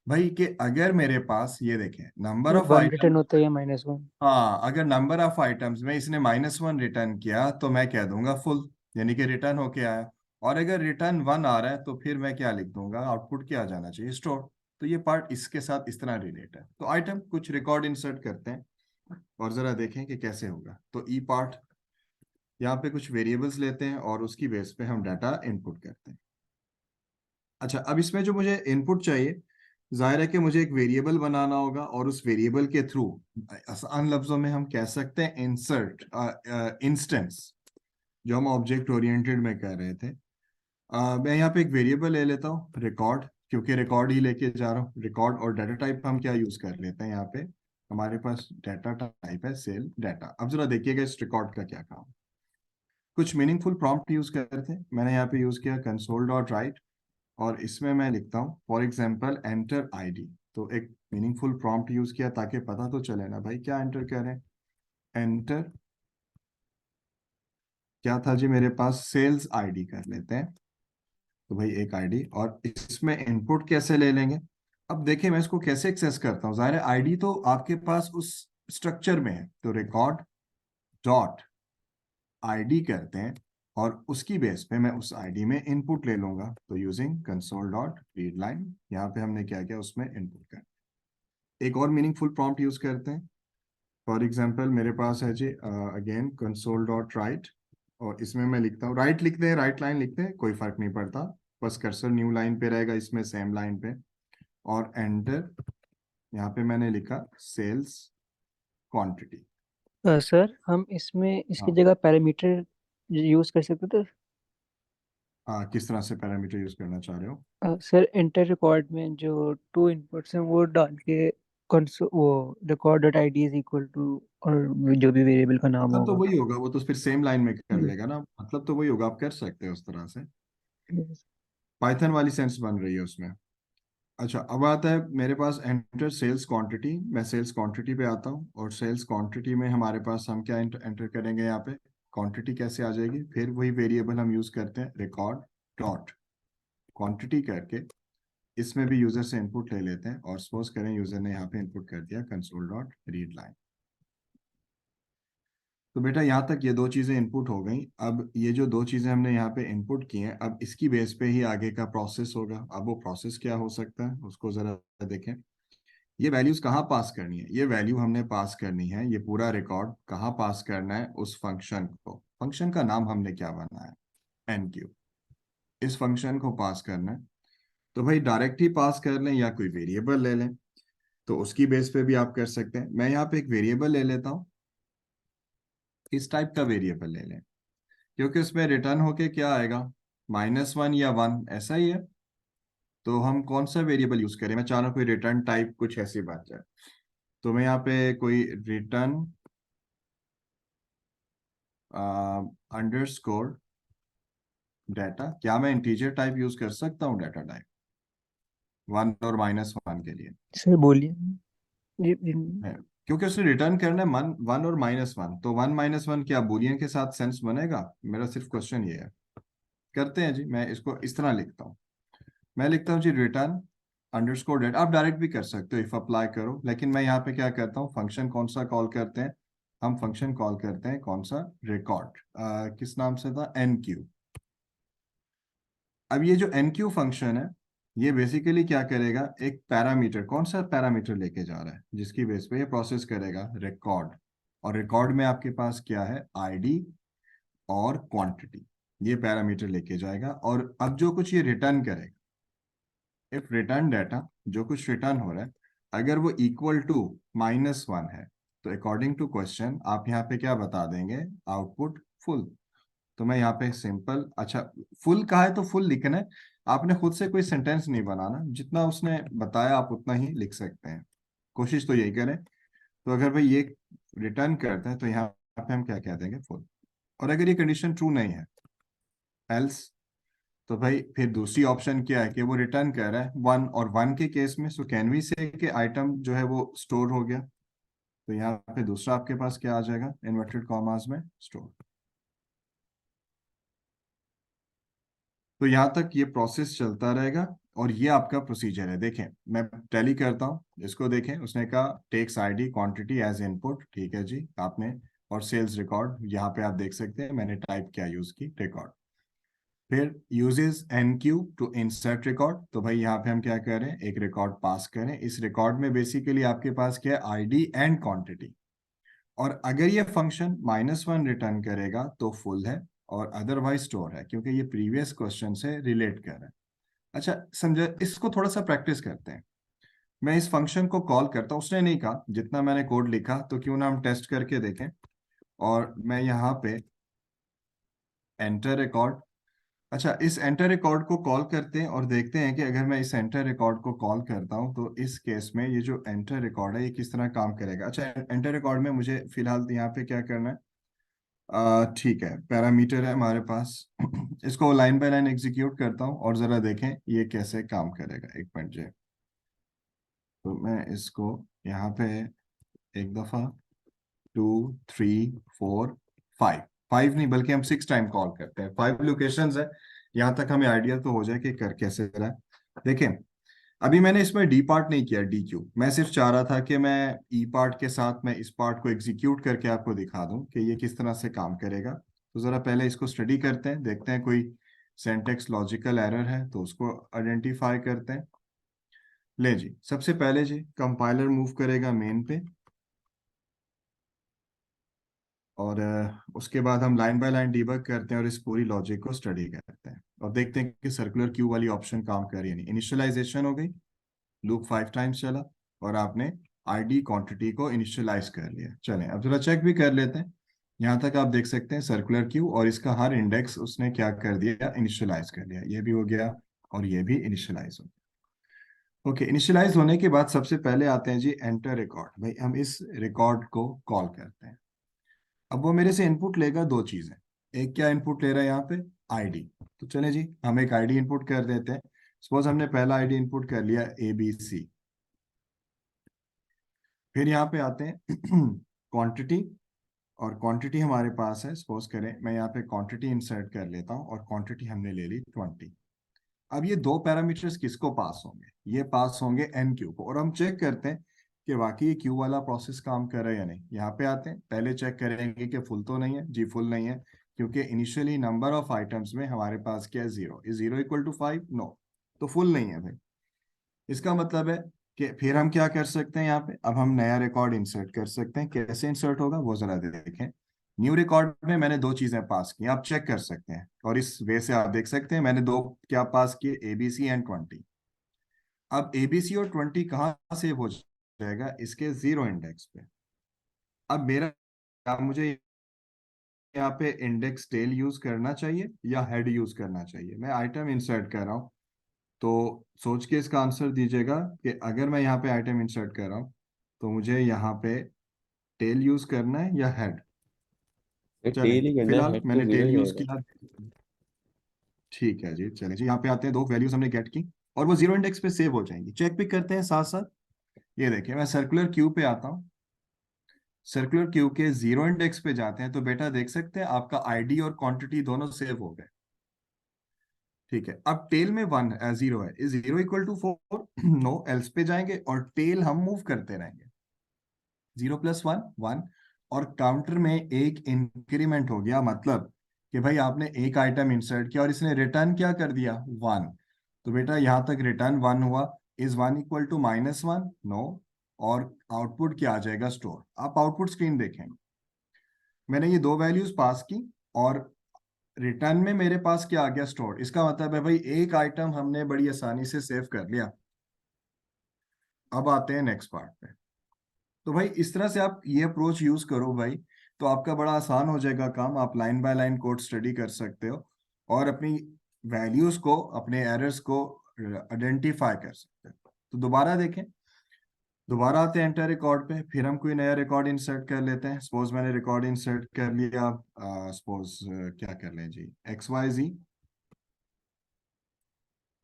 Speaker 1: भाई कि अगर मेरे पास ये देखें नंबर
Speaker 2: तो
Speaker 1: ऑफ
Speaker 2: 1
Speaker 1: आइटम,
Speaker 2: रिटर्न होता है या -1?
Speaker 1: हाँ, अगर नंबर ऑफ आइटम्स में इसने -1 रिटर्न किया तो मैं कह दूंगा फुल, यानी कि रिटर्न होके आया। और अगर रिटर्न 1 आ रहा है तो फिर मैं क्या लिख दूंगा, आउटपुट क्या आ जाना चाहिए, स्टोर। तो ये पार्ट इसके साथ इस तरह रिलेट है। तो आइटम कुछ रिकॉर्ड इंसर्ट करते हैं और जरा देखें कि कैसे होगा। तो ई पार्ट, यहाँ पे कुछ वेरिएबल्स लेते हैं और उसकी बेस पे हम डाटा इनपुट करते हैं। अच्छा, अब इसमें जो मुझे इनपुट चाहिए, जाहिर है कि मुझे एक वेरिएबल बनाना होगा और उस वेरिएबल के थ्रू, आसान लफ्जों में हम कह सकते हैं इंसर्ट इंस्टेंस, जो हम ऑब्जेक्ट ओरिएंटेड में कर रहे थे। मैं यहाँ पे एक वेरिएबल ले लेता हूँ रिकॉर्ड, क्योंकि रिकॉर्ड ही लेके जा रहा हूँ। रिकॉर्ड और डाटा टाइप हम क्या यूज कर लेते हैं, यहाँ पे हमारे पास डाटा टाइप है सेल डाटा। अब जरा देखिएगा इस रिकॉर्ड का क्या काम। कुछ मीनिंगफुल प्रॉम्प्ट यूज करते हैं। मैंने यहाँ पे यूज किया कंसोल डॉट राइट, और इसमें मैं लिखता हूँ फॉर एग्जाम्पल एंटर आईडी। तो एक मीनिंगफुल प्रॉम्प्ट यूज किया ताकि पता तो चले ना भाई क्या एंटर करें। एंटर क्या था जी मेरे पास, सेल्स आईडी कर लेते हैं। तो भाई एक आईडी, और इसमें इनपुट कैसे ले लेंगे। अब देखिए मैं इसको कैसे एक्सेस करता हूँ। जाहिर है आईडी तो आपके पास उस स्ट्रक्चर में है, तो रिकॉर्ड डॉट आईडी करते हैं, और उसकी बेस पे मैं उस आईडी में इनपुट ले लूंगा। तो using console dot read line, यहाँ पे हमने क्या किया, उसमें इनपुट कर। एक और मीनिंगफुल प्रॉम्प्ट यूज करते हैं। फॉर एग्जांपल मेरे पास है जी अगेन कंसोल डॉट राइट, और इसमें मैं लिखता हूँ, राइट लिखते हैं राइट लाइन लिखते हैं कोई फर्क नहीं पड़ता, बस कर्सर न्यू लाइन पे रहेगा, इसमें सेम लाइन पे। और एंटर, यहाँ पे मैंने लिखा सेल्स क्वांटिटी।
Speaker 2: सर हम इसमें इसकी
Speaker 1: हाँ,
Speaker 2: जगह पैरामीटर यूज कर सकते थे।
Speaker 1: किस तरह से पैरामीटर यूज करना चाह रहे हो।
Speaker 2: सर इंटर रिकॉर्ड में जो टू इनपुट्स हैं वो डाल के कंसो वो record dot I D is equal to, और जो भी वेरिएबल का नाम
Speaker 1: मतलब तो
Speaker 2: होगा।
Speaker 1: वही होगा, वो तो फिर सेम लाइन में कर
Speaker 2: हम्म,
Speaker 1: लेगा ना, मतलब तो वही होगा, आप कर सकते हो उस तरह से।
Speaker 2: yes।
Speaker 1: पाइथन वाली सेंस बन रही है उसमें। अच्छा, अब आता है मेरे पास एंटर सेल्स क्वांटिटी। मैं सेल्स क्वांटिटी पे आता हूँ, और सेल्स क्वांटिटी में हमारे पास हम क्या एंटर करेंगे, यहाँ पे क्वांटिटी कैसे आ जाएगी। फिर वही वेरिएबल हम यूज करते हैं रिकॉर्ड डॉट क्वांटिटी करके, इसमें भी यूजर से इनपुट ले लेते हैं, और सपोज करें यूजर ने यहाँ पे इनपुट कर दिया कंसोल डॉट रीड लाइन। तो बेटा यहाँ तक ये दो चीजें इनपुट हो गई। अब ये जो दो चीजें हमने यहाँ पे इनपुट की हैं, अब इसकी बेस पे ही आगे का प्रोसेस होगा। अब वो प्रोसेस क्या हो सकता है उसको जरा देखें। ये वैल्यूज कहाँ पास करनी है, ये वैल्यू हमने पास करनी है, ये पूरा रिकॉर्ड कहाँ पास करना है, उस फंक्शन को। फंक्शन का नाम हमने क्या बनाया, एनक्यू। इस फंक्शन को पास करना है। तो भाई डायरेक्ट ही पास कर लें या कोई वेरिएबल ले लें, तो उसकी बेस पे भी आप कर सकते हैं। मैं यहाँ पे एक वेरिएबल ले लेता हूँ। किस टाइप का वेरिएबल ले लें, क्योंकि उसमें रिटर्न होके क्या आएगा, -1 या 1, ऐसा ही है। तो हम कौन सा वेरिएबल यूज करें, मैं चाह रहा हूँ कोई रिटर्न टाइप कुछ ऐसी बात जाए। तो मैं यहाँ पे कोई रिटर्न अंडरस्कोर डाटा, क्या मैं इंटीजर टाइप यूज कर सकता हूँ डाटा टाइप 1 और -1 के लिए।
Speaker 2: सर बोलिए।
Speaker 1: है, क्योंकि उसने रिटर्न करना है 1 और -1, तो 1 - 1 क्या बुलियन के साथ सेंस बनेगा। मेरा सिर्फ क्वेश्चन ये है। करते हैं जी, मैं इसको इस तरह लिखता हूँ। मैं लिखता हूँ जी रिटर्न अंडरस्कोर डेट। आप डायरेक्ट भी कर सकते हो इफ अप्लाई करो, लेकिन मैं यहाँ पे क्या करता हूँ, फंक्शन कौन सा कॉल करते हैं, हम फंक्शन कॉल करते हैं कौन सा, रिकॉर्ड, किस नाम से था, एनक्यू। अब ये जो एनक्यू फंक्शन है, ये बेसिकली क्या करेगा, एक पैरामीटर, कौन सा पैरामीटर लेके जा रहा है, जिसकी बेस पे ये प्रोसेस करेगा रिकॉर्ड। और रिकॉर्ड में आपके पास क्या है, आईडी और क्वांटिटी, ये पैरामीटर लेके जाएगा। और अब जो कुछ ये रिटर्न करेगा, इफ रिटर्न डाटा, जो कुछ रिटर्न हो रहा है, अगर वो इक्वल टू -1 है, तो अकॉर्डिंग टू क्वेश्चन आप यहाँ पे क्या बता देंगे, आउटपुट फुल। तो मैं यहाँ पे सिंपल, अच्छा फुल कहा है तो फुल लिखना है। आपने खुद से कोई सेंटेंस नहीं बनाना, जितना उसने बताया आप उतना ही लिख सकते हैं। कोशिश तो यही करें। तो अगर भाई ये रिटर्न करते हैं, तो यहाँ पे हम क्या कह देंगे, फुल। और अगर ये कंडीशन ट्रू नहीं है, एल्स, तो भाई फिर दूसरी ऑप्शन क्या है कि वो रिटर्न कर रहा है 1, और 1 के केस में सो कैन वी से कि आइटम जो है वो स्टोर हो गया। तो यहाँ पे दूसरा आपके पास क्या आ जाएगा, इन्वर्टेड कॉमास में स्टोर। तो यहाँ तक ये प्रोसेस चलता रहेगा, और ये आपका प्रोसीजर है। देखें मैं टैली करता हूँ, इसको देखें, उसने कहा takes ID quantity as input, ठीक है जी आपने, और सेल्स रिकॉर्ड, यहाँ पे आप देख सकते हैं मैंने टाइप क्या यूज की, रिकॉर्ड। फिर uses enqueue to insert record, तो भाई यहाँ पे हम क्या करें, एक रिकॉर्ड पास करें। इस रिकॉर्ड में बेसिकली आपके पास क्या है, आईडी एंड क्वांटिटी। और अगर ये फंक्शन -1 रिटर्न करेगा तो फुल है, और अदरवाइज स्टोर है, क्योंकि ये प्रीवियस क्वेश्चन से रिलेट कर रहा है। अच्छा समझे, इसको थोड़ा सा प्रैक्टिस करते हैं। मैं इस फंक्शन को कॉल करता हूँ, उसने नहीं कहा, जितना मैंने कोड लिखा, तो क्यों ना हम टेस्ट करके देखें। और मैं यहाँ पे एंटर रिकॉर्ड, अच्छा इस एंटर रिकॉर्ड को कॉल करते हैं और देखते हैं कि अगर मैं इस एंटर रिकॉर्ड को कॉल करता हूं तो इस केस में ये जो एंटर रिकॉर्ड है ये किस तरह काम करेगा। अच्छा एंटर रिकॉर्ड में मुझे फिलहाल यहाँ पे क्या करना है, ठीक है, पैरामीटर है हमारे पास। इसको लाइन बाय लाइन एग्जीक्यूट करता हूँ और जरा देखें ये कैसे काम करेगा। एक मिनट जे, तो मैं इसको यहाँ पे एक दफा, 2 3 4 5, 5 नहीं बल्कि हम 6 टाइम कॉल करते हैं, 5 लोकेशंस है। यहाँ तक हमें आइडिया तो हो जाए कि कर कैसे रहा है। देखें अभी मैंने इसमें डी पार्ट नहीं किया, डी क्यू, मैं सिर्फ चाह रहा था कि मैं ई पार्ट के साथ मैं इस पार्ट को एग्जीक्यूट करके आपको दिखा दूं कि ये किस तरह से काम करेगा। तो जरा पहले इसको स्टडी करते हैं, देखते हैं कोई सिंटैक्स लॉजिकल एरर है तो उसको आइडेंटिफाई करते हैं। ले जी, सबसे पहले जी कंपाइलर मूव करेगा मेन पे, और उसके बाद हम लाइन बाय लाइन डीबग करते हैं और इस पूरी लॉजिक को स्टडी करते हैं और देखते हैं कि सर्कुलर क्यू वाली ऑप्शन काम कर रही है नहीं। इनिशियलाइजेशन हो गई, लूप 5 टाइम्स चला और आपने आईडी क्वांटिटी को इनिशियलाइज कर लिया। चलें अब थोड़ा चेक भी कर लेते हैं। यहाँ तक आप देख सकते हैं सर्कुलर क्यू और इसका हर इंडेक्स उसने क्या कर दिया, इनिशियलाइज कर लिया। ये भी हो गया और ये भी इनिशियलाइज हो गया। ओके, इनिशियलाइज होने के बाद सबसे पहले आते हैं जी एंटर रिकॉर्ड। भाई हम इस रिकॉर्ड को कॉल करते हैं। अब वो मेरे से इनपुट लेगा दो चीजें, एक क्या इनपुट ले रहा है यहाँ पे, आईडी। तो चले जी हम एक आईडी इनपुट कर देते हैं। सपोज हमने पहला आईडी इनपुट कर लिया ABC। फिर यहाँ पे आते हैं क्वांटिटी, और क्वांटिटी हमारे पास है, सपोज करें मैं यहाँ पे क्वांटिटी इंसर्ट कर लेता हूँ और क्वांटिटी हमने ले ली 20। अब ये दो पैरामीटर्स किसको पास होंगे, ये पास होंगे NQ को, और हम चेक करते हैं कि वाकई क्यू वाला प्रोसेस काम कर रहा है या नहीं। यहाँ पे आते हैं, पहले चेक करेंगे कि फुल तो नहीं है जी, फुल नहीं है क्योंकि इनिशियली नंबर ऑफ आइटम्स में हमारे पास क्या है, 0। Is 0 equal to 5? नो, तो फुल नहीं है भाई। इसका मतलब है कि फिर हम क्या कर सकते हैं, यहाँ पे अब हम नया रिकॉर्ड इंसर्ट कर सकते हैं। कैसे इंसर्ट होगा वो जरा देखें। न्यू रिकॉर्ड में मैंने दो चीजें पास की, आप चेक कर सकते हैं और इस वे से आप देख सकते हैं मैंने दो क्या पास किए, ABC एंड 20। अब ABC और 20 कहाँ सेव हो जाएगा, इसके 0 इंडेक्स पे। अब मेरा, अब मुझे यहाँ पे इंडेक्स टेल यूज करना चाहिए या हेड यूज करना चाहिए, मैं आइटम इंसर्ट कर रहा हूँ। तो सोच के इसका आंसर दीजिएगा कि अगर मैं यहाँ पे आइटम इंसर्ट कर रहा हूँ तो मुझे यहाँ पे टेल यूज करना है या हेड।
Speaker 3: ये
Speaker 1: चलें
Speaker 3: टेल ही करना है,
Speaker 1: फिलहाल
Speaker 3: हेड तो
Speaker 1: मैंने
Speaker 3: जीरो
Speaker 1: टेल
Speaker 3: ही
Speaker 1: यूज
Speaker 3: रहेगा।
Speaker 1: किया। ठीक है जी, चलें जी यहाँ पे आते हैं, दो वैल्यूज हमने गेट की और वो 0 इंडेक्स पे सेव हो जाएंगी। चेक भी करते हैं साथ साथ। ये देखिए मैं सर्कुलर क्यू पे आता हूँ, सर्कुलर क्यू के 0 इंडेक्स पे जाते हैं तो बेटा देख सकते हैं आपका आईडी और क्वांटिटी दोनों सेव हो गए। ठीक है, अब टेल में 0 है, is 0 equal to 4? No, else पे जाएंगे और टेल हम मूव करते रहेंगे। 0 + 1 1, और काउंटर में एक इंक्रीमेंट हो गया, मतलब कि भाई आपने एक आइटम इंसर्ट किया और इसने रिटर्न क्या कर दिया, 1। तो बेटा यहां तक रिटर्न 1 हुआ। Is 1 equal to -1? नो। और आउटपुट क्या आ जाएगा, स्टोर। आप आउटपुट स्क्रीन देखें, मैंने ये दो वैल्यूज पास की और रिटर्न में मेरे पास क्या आ गया, स्टोर। इसका मतलब है भाई एक आइटम हमने बड़ी आसानी से सेव कर लिया। अब आते हैं नेक्स्ट पार्ट पे। तो भाई इस तरह से आप ये अप्रोच यूज करो भाई, तो आपका बड़ा आसान हो जाएगा काम। आप line by line code study कर सकते हो और अपनी वैल्यूज को, अपने एरर्स को आइडेंटिफाई कर सकते हो। तो दोबारा देखें, दोबारा आते हैं एंटर रिकॉर्ड पे, फिर हम कोई नया रिकॉर्ड इंसर्ट कर लेते हैं। सपोज मैंने रिकॉर्ड इंसर्ट कर लिया, सपोज क्या कर लें जी, XYZ।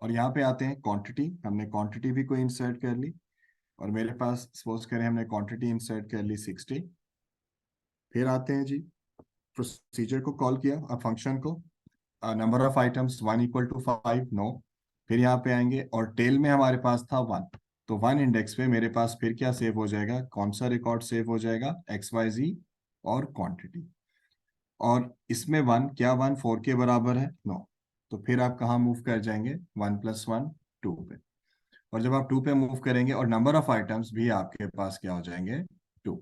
Speaker 1: और यहाँ पे आते हैं क्वांटिटी, हमने क्वांटिटी भी कोई इंसर्ट कर ली और मेरे पास सपोज करें हमने क्वांटिटी इंसर्ट कर ली 60। फिर आते हैं जी, प्रोसीजर को कॉल किया, अब फंक्शन को, number of items 1 equal to 5? No. फिर यहाँ पे आएंगे और टेल में हमारे पास था 1, तो 1 इंडेक्स पे मेरे पास फिर क्या सेव हो जाएगा, कौन सा रिकॉर्ड सेव हो जाएगा, XYZ और क्वांटिटी। और इसमें 1 क्या, 1 4 के बराबर है? नो। तो फिर आप कहाँ मूव कर जाएंगे, 1 + 1 2 पे। और जब आप 2 पे मूव करेंगे और नंबर ऑफ आइटम्स भी आपके पास क्या हो जाएंगे, 2।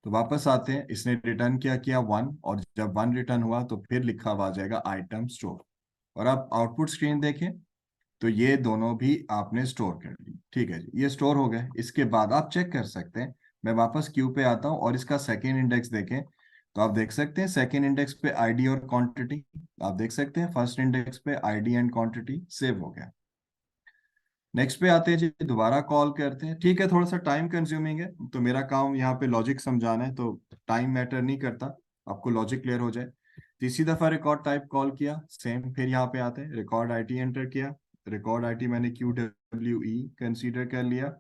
Speaker 1: तो वापस आते हैं, इसने रिटर्न क्या किया, 1, और जब 1 रिटर्न हुआ तो फिर लिखा हुआ आ जाएगा आइटम स्टोर। और आप आउटपुट स्क्रीन देखें, तो ये दोनों भी आपने स्टोर कर ली, ठीक है जी, ये स्टोर हो गए। इसके बाद आप चेक कर सकते हैं, मैं वापस क्यू पे आता हूँ और इसका सेकेंड इंडेक्स देखें, तो आप देख सकते हैं सेकेंड इंडेक्स पे आईडी और क्वांटिटी, आप देख सकते हैं फर्स्ट इंडेक्स पे आईडी एंड क्वांटिटी सेव हो गया। नेक्स्ट पे आते हैं जी, दोबारा कॉल करते हैं, ठीक है थोड़ा सा टाइम कंज्यूमिंग है, तो मेरा काम यहाँ पे लॉजिक समझाना है, तो टाइम मैटर नहीं करता, आपको लॉजिक क्लियर हो जाए। तीसरी दफा रिकॉर्ड टाइप कॉल किया, सेम, फिर यहाँ पे आते हैं रिकॉर्ड आईटी एंटर किया, रिकॉर्ड आईटी मैंने क्यू डब्ल्यू ई कंसीडर कर लिया,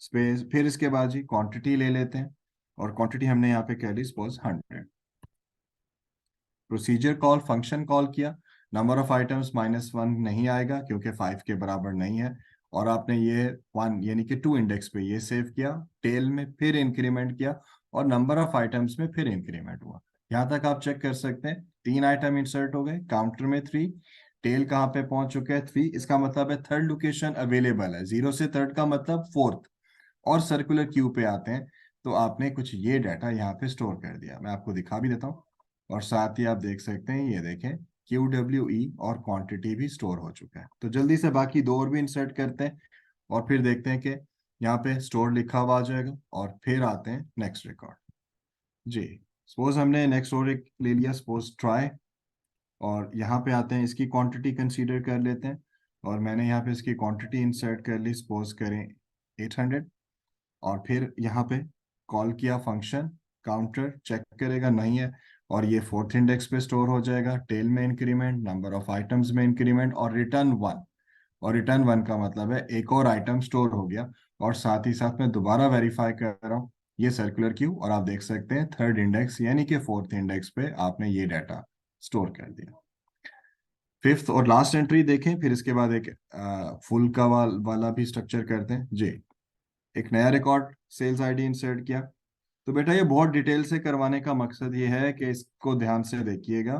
Speaker 1: स्पेस, फिर इसके बाद जी क्वांटिटी ले लेते हैं, और क्वांटिटी हमने यहाँ पे कर ली suppose 100। Procedure call, function call किया, नंबर ऑफ आइटम्स -1 नहीं आएगा क्योंकि 5 के बराबर नहीं है, और आपने ये 1 यानी कि 2 इंडेक्स पे ये सेव किया, टेल में फिर इंक्रीमेंट किया, और नंबर ऑफ आइटम्स में फिर इंक्रीमेंट हुआ। यहाँ तक आप चेक कर सकते हैं 3 आइटम इंसर्ट हो गए, काउंटर में 3, टेल कहाँ पे पहुंच चुका है 3, इसका मतलब है थर्ड लोकेशन अवेलेबल है, 0 से थर्ड का मतलब फोर्थ, और सर्कुलर क्यू पे आते हैं, तो आपने कुछ ये डाटा यहाँ पे स्टोर कर दिया, मैं आपको दिखा भी देता हूँ। और साथ ही आप देख सकते हैं, ये देखें क्यू डब्ल्यू ई और क्वांटिटी भी स्टोर हो चुका है। तो जल्दी से बाकी दो और भी इंसर्ट करते हैं, और फिर देखते हैं कि यहाँ पे स्टोर लिखा हुआ आ जाएगा, और फिर आते हैं नेक्स्ट रिकॉर्ड जी। सपोज हमने नेक्स्ट और एक ले लिया, सपोज ट्राई, और यहाँ पे आते हैं, इसकी क्वांटिटी कंसीडर कर लेते हैं, और मैंने यहाँ पे इसकी क्वांटिटी इंसर्ट कर ली, सपोज करें 800, और फिर यहाँ पे कॉल किया फंक्शन, काउंटर चेक करेगा नहीं है, और ये फोर्थ इंडेक्स पे स्टोर हो जाएगा, टेल में इंक्रीमेंट, नंबर ऑफ आइटम्स में इंक्रीमेंट, और रिटर्न 1, और रिटर्न 1 का मतलब है एक और आइटम स्टोर हो गया। और साथ ही साथ मैं दोबारा वेरीफाई कर रहा हूँ ये सर्कुलर क्यू, और आप देख सकते हैं थर्ड इंडेक्स यानी कि फोर्थ इंडेक्स पे आपने ये डाटा स्टोर कर दिया। फिफ्थ और लास्ट एंट्री देखें, फिर इसके बाद एक फुल का वाला भी स्ट्रक्चर करते हैं जी। एक नया रिकॉर्ड सेल्स आईडी इंसर्ट किया, तो बेटा ये बहुत डिटेल से करवाने का मकसद ये है कि इसको ध्यान से देखिएगा,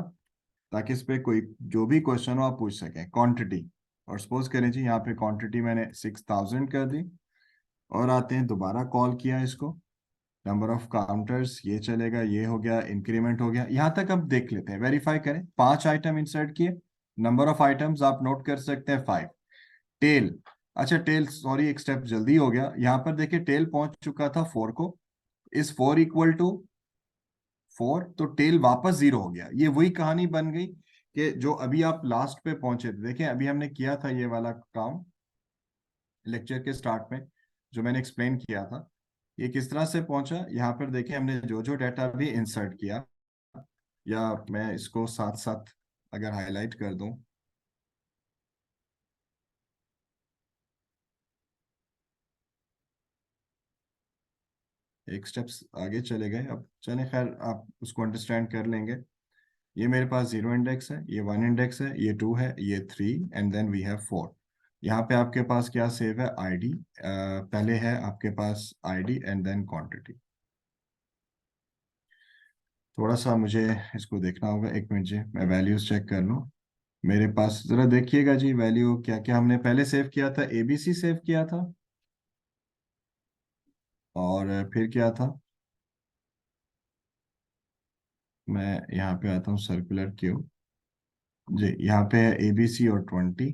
Speaker 1: ताकि इस पे कोई जो भी क्वेश्चन हो आप पूछ सकें। क्वांटिटी, और सपोज करें जी यहाँ पे क्वांटिटी मैंने 6000 कर दी, और आते हैं दोबारा कॉल किया इसको, नंबर ऑफ काउंटर्स ये चलेगा, ये हो गया, इंक्रीमेंट हो गया, यहाँ तक अब देख लेते हैं, वेरीफाई करें, 5 आइटम इंसर्ट किए, नंबर ऑफ आइटम्स आप नोट कर सकते हैं 5। टेल, अच्छा टेल, सॉरी एक स्टेप जल्दी हो गया, यहाँ पर देखिए टेल पहुंच चुका था 4 को, इस 4 इक्वल टू 4, तो टेल वापस 0 हो गया। ये वही कहानी बन गई कि जो अभी आप लास्ट पे पहुंचे थे, देखें अभी हमने किया था ये वाला काम लेक्चर के स्टार्ट में, जो मैंने एक्सप्लेन किया था, ये किस तरह से पहुंचा। यहाँ पर देखिए हमने जो जो डाटा भी इंसर्ट किया, या मैं इसको साथ साथ अगर हाईलाइट कर दूं, एक स्टेप्स आगे चले गए, अब चले खैर आप उसको अंडरस्टैंड कर लेंगे। ये मेरे पास 0 इंडेक्स है, ये 1 इंडेक्स है, ये 2 है, ये 3, एंड देन वी हैव 4। यहाँ पे आपके पास क्या सेव है, आईडी, पहले है आपके पास आईडी एंड देन क्वांटिटी। थोड़ा सा मुझे इसको देखना होगा, एक मिनट जी, मैं वैल्यूज चेक कर लूँ। मेरे पास जरा देखिएगा जी, वैल्यू क्या क्या हमने पहले सेव किया था, एबीसी सेव किया था, और फिर क्या था, मैं यहाँ पे आता हूँ सर्कुलर क्यू जी, यहाँ पे है एबीसी और 20,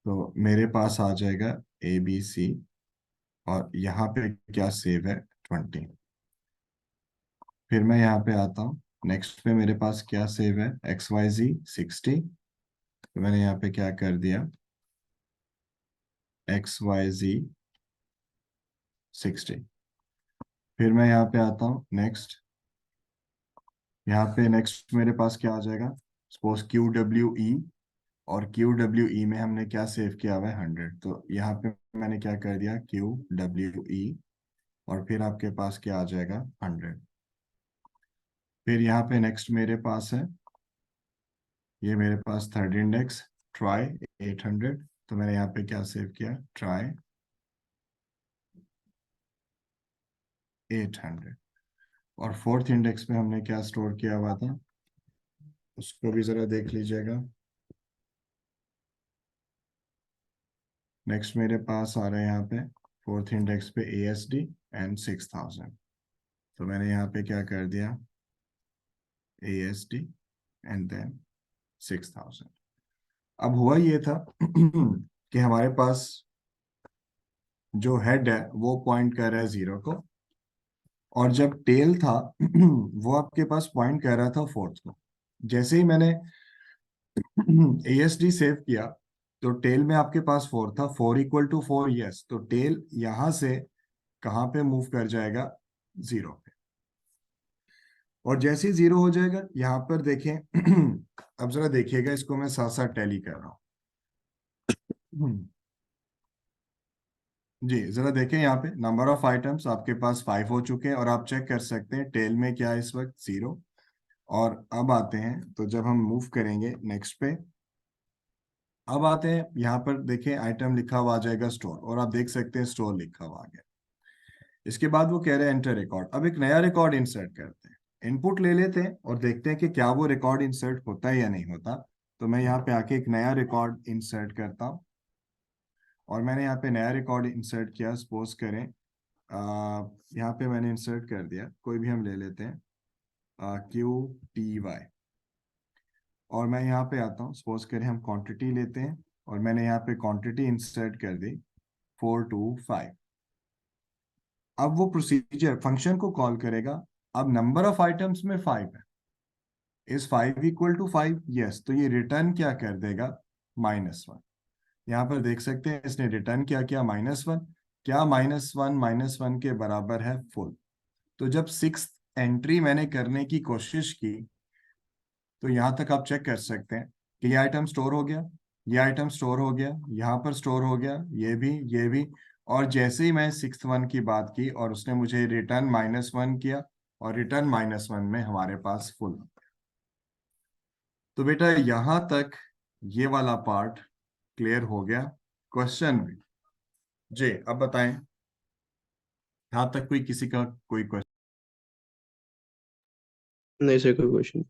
Speaker 1: तो मेरे पास आ जाएगा एबीसी, और यहाँ पे क्या सेव है 20। फिर मैं यहाँ पे आता हूँ, नेक्स्ट पे मेरे पास क्या सेव है, एक्स वाई जी 60, तो मैंने यहाँ पे क्या कर दिया, एक्स वाई जी 60। फिर मैं यहाँ पे आता हूँ नेक्स्ट, यहाँ पे नेक्स्ट मेरे पास क्या आ जाएगा, सपोज क्यू डब्ल्यू ई, और क्यू डब्ल्यू ई में हमने क्या सेव किया हुआ है 100, तो यहाँ पे मैंने क्या कर दिया क्यू डब्ल्यू ई, और फिर आपके पास क्या आ जाएगा 100। फिर यहाँ पे नेक्स्ट मेरे पास है, ये मेरे पास थर्ड इंडेक्स ट्राई 800, तो मैंने यहाँ पे क्या सेव किया, ट्राई 800। और फोर्थ इंडेक्स पे हमने क्या स्टोर किया हुआ था, उसको भी जरा देख लीजिएगा। नेक्स्ट मेरे पास आ रहा है यहाँ पे फोर्थ इंडेक्स पे ए एस डी एंड 6000, तो मैंने यहाँ पे क्या कर दिया, A S D and then 6000। अब हुआ ये था कि हमारे पास जो हेड है वो पॉइंट कर रहा है 0 को, और जब टेल था वो आपके पास पॉइंट कर रहा था 4th को। जैसे ही मैंने ASD सेव किया तो टेल में आपके पास 4 था, 4 इक्वल टू 4, यस, तो टेल यहां से कहाँ पे मूव कर जाएगा, 0 पे। और जैसे ही 0 हो जाएगा यहाँ पर देखें अब जरा देखिएगा, इसको मैं साथ साथ टैली कर रहा हूँ। जी जरा देखें, यहाँ पे नंबर ऑफ आइटम्स आपके पास 5 हो चुके हैं, और आप चेक कर सकते हैं टेल में क्या है इस वक्त, 0। और अब आते हैं, तो जब हम मूव करेंगे नेक्स्ट पे, अब आते हैं यहाँ पर देखें आइटम लिखा हुआ आ जाएगा स्टोर, और आप देख सकते हैं स्टोर लिखा हुआ आ गया। इसके बाद वो कह रहे हैं एंटर रिकॉर्ड। अब एक नया रिकॉर्ड इंसर्ट करते हैं, इनपुट ले लेते हैं और देखते हैं कि क्या वो रिकॉर्ड इंसर्ट होता है या नहीं होता। तो मैं यहाँ पे आके एक नया रिकॉर्ड इंसर्ट करता हूँ, और मैंने यहाँ पे नया रिकॉर्ड इंसर्ट किया। सपोज करें यहाँ पे मैंने इंसर्ट कर दिया, कोई भी हम ले लेते हैं QTY, और मैं यहाँ पे आता हूँ, सपोज करें हम क्वांटिटी लेते हैं, और मैंने यहाँ पे क्वांटिटी इंसर्ट कर दी 425। अब वो प्रोसीजर फंक्शन को कॉल करेगा। अब नंबर ऑफ आइटम्स में 5 है, इज 5 इक्वल टू 5, यस, तो ये रिटर्न क्या कर देगा, -1। यहाँ पर देख सकते हैं इसने रिटर्न क्या किया, -1। क्या -1 के बराबर है फुल। तो जब 6th एंट्री मैंने करने की कोशिश की, तो यहाँ तक आप चेक कर सकते हैं कि ये आइटम स्टोर हो गया, ये आइटम स्टोर हो गया, यहाँ पर स्टोर हो गया, ये भी। और जैसे ही मैं 6th वन की बात की और उसने मुझे रिटर्न -1 किया, और रिटर्न -1 में हमारे पास फुल। तो बेटा यहाँ तक ये वाला पार्ट क्लियर हो गया। क्वेश्चन भी जी, अब बताएं, यहाँ तक कोई किसी का कोई क्वेश्चन?
Speaker 3: नहीं सर, कोई क्वेश्चन।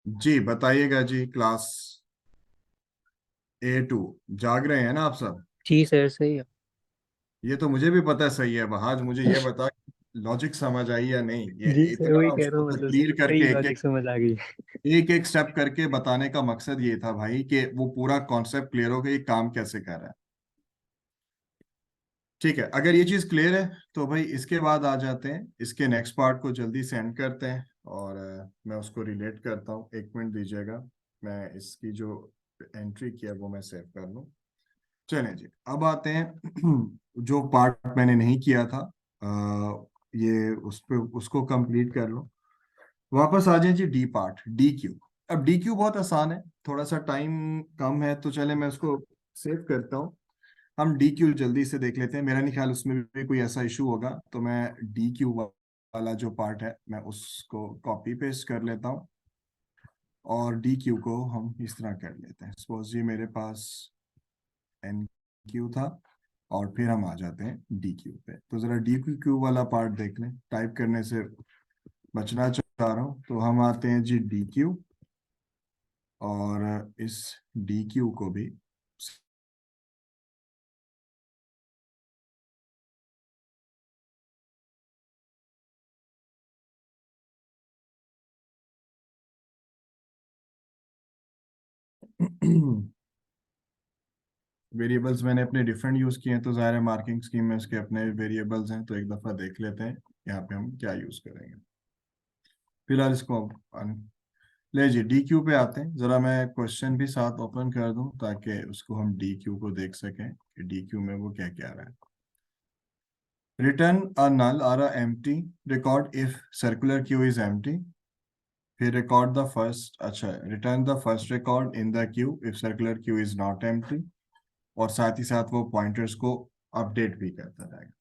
Speaker 1: जी बताइएगा जी। क्लास A2 जाग रहे हैं ना आप सब?
Speaker 2: जी सर सही है।
Speaker 1: ये तो मुझे भी पता है सही है, आज मुझे ये बता, लॉजिक समझ आई या नहीं, ये
Speaker 2: जी सर वही
Speaker 1: इतना
Speaker 2: कह रहा हूँ, मतलब
Speaker 1: क्लियर
Speaker 2: सही
Speaker 1: करके
Speaker 2: लॉजिक समझ आ गई।
Speaker 1: एक एक स्टेप करके बताने का मकसद ये था भाई कि वो पूरा कॉन्सेप्ट क्लियर हो कि ये काम कैसे कर रहा है। ठीक है, अगर ये चीज क्लियर है तो भाई इसके बाद आ जाते हैं इसके नेक्स्ट पार्ट को, जल्दी से एंड करते हैं। और मैं उसको रिलेट करता हूँ, 1 मिनट दीजिएगा, मैं इसकी जो एंट्री किया वो मैं सेव कर लूँ। चलें जी, अब आते हैं जो पार्ट मैंने नहीं किया था, ये उस पे उसको कंप्लीट कर लो। वापस आ जाए जी, डी पार्ट, DQ। अब DQ बहुत आसान है, थोड़ा सा टाइम कम है, तो चले मैं उसको सेव करता हूँ। हम DQ जल्दी से देख लेते हैं, मेरा नहीं ख्याल उसमें भी कोई ऐसा इशू होगा, तो मैं DQ वाला जो पार्ट है मैं उसको कॉपी पेस्ट कर लेता हूँ, और DQ को हम इस तरह कर लेते हैं। सपोज जी मेरे पास NQ था, और फिर हम आ जाते हैं DQ पे। तो जरा DQ वाला पार्ट देख लें, टाइप करने से बचना चाह रहा हूँ। तो हम आते हैं जी DQ, और इस DQ को भी वेरिएबल्स मैंने अपने डिफरेंट यूज किए हैं, तो ज़ाहिर है मार्किंग स्कीम में उसके अपने वेरिएबल्स हैं, तो एक दफ़ा देख लेते हैं यहाँ पे हम क्या यूज करेंगे। फिलहाल इसको ले जी DQ पे आते हैं। ज़रा मैं क्वेश्चन भी साथ ओपन कर दूं ताकि उसको हम DQ को देख सकें कि DQ में वो क्या क्या रहा है। Return a null or a empty record if circular queue is empty. फिर रिकॉर्ड द फर्स्ट, अच्छा, return the first record in the queue if circular queue is not empty. और साथ ही साथ वो पॉइंटर्स को अपडेट भी करता रहेगा।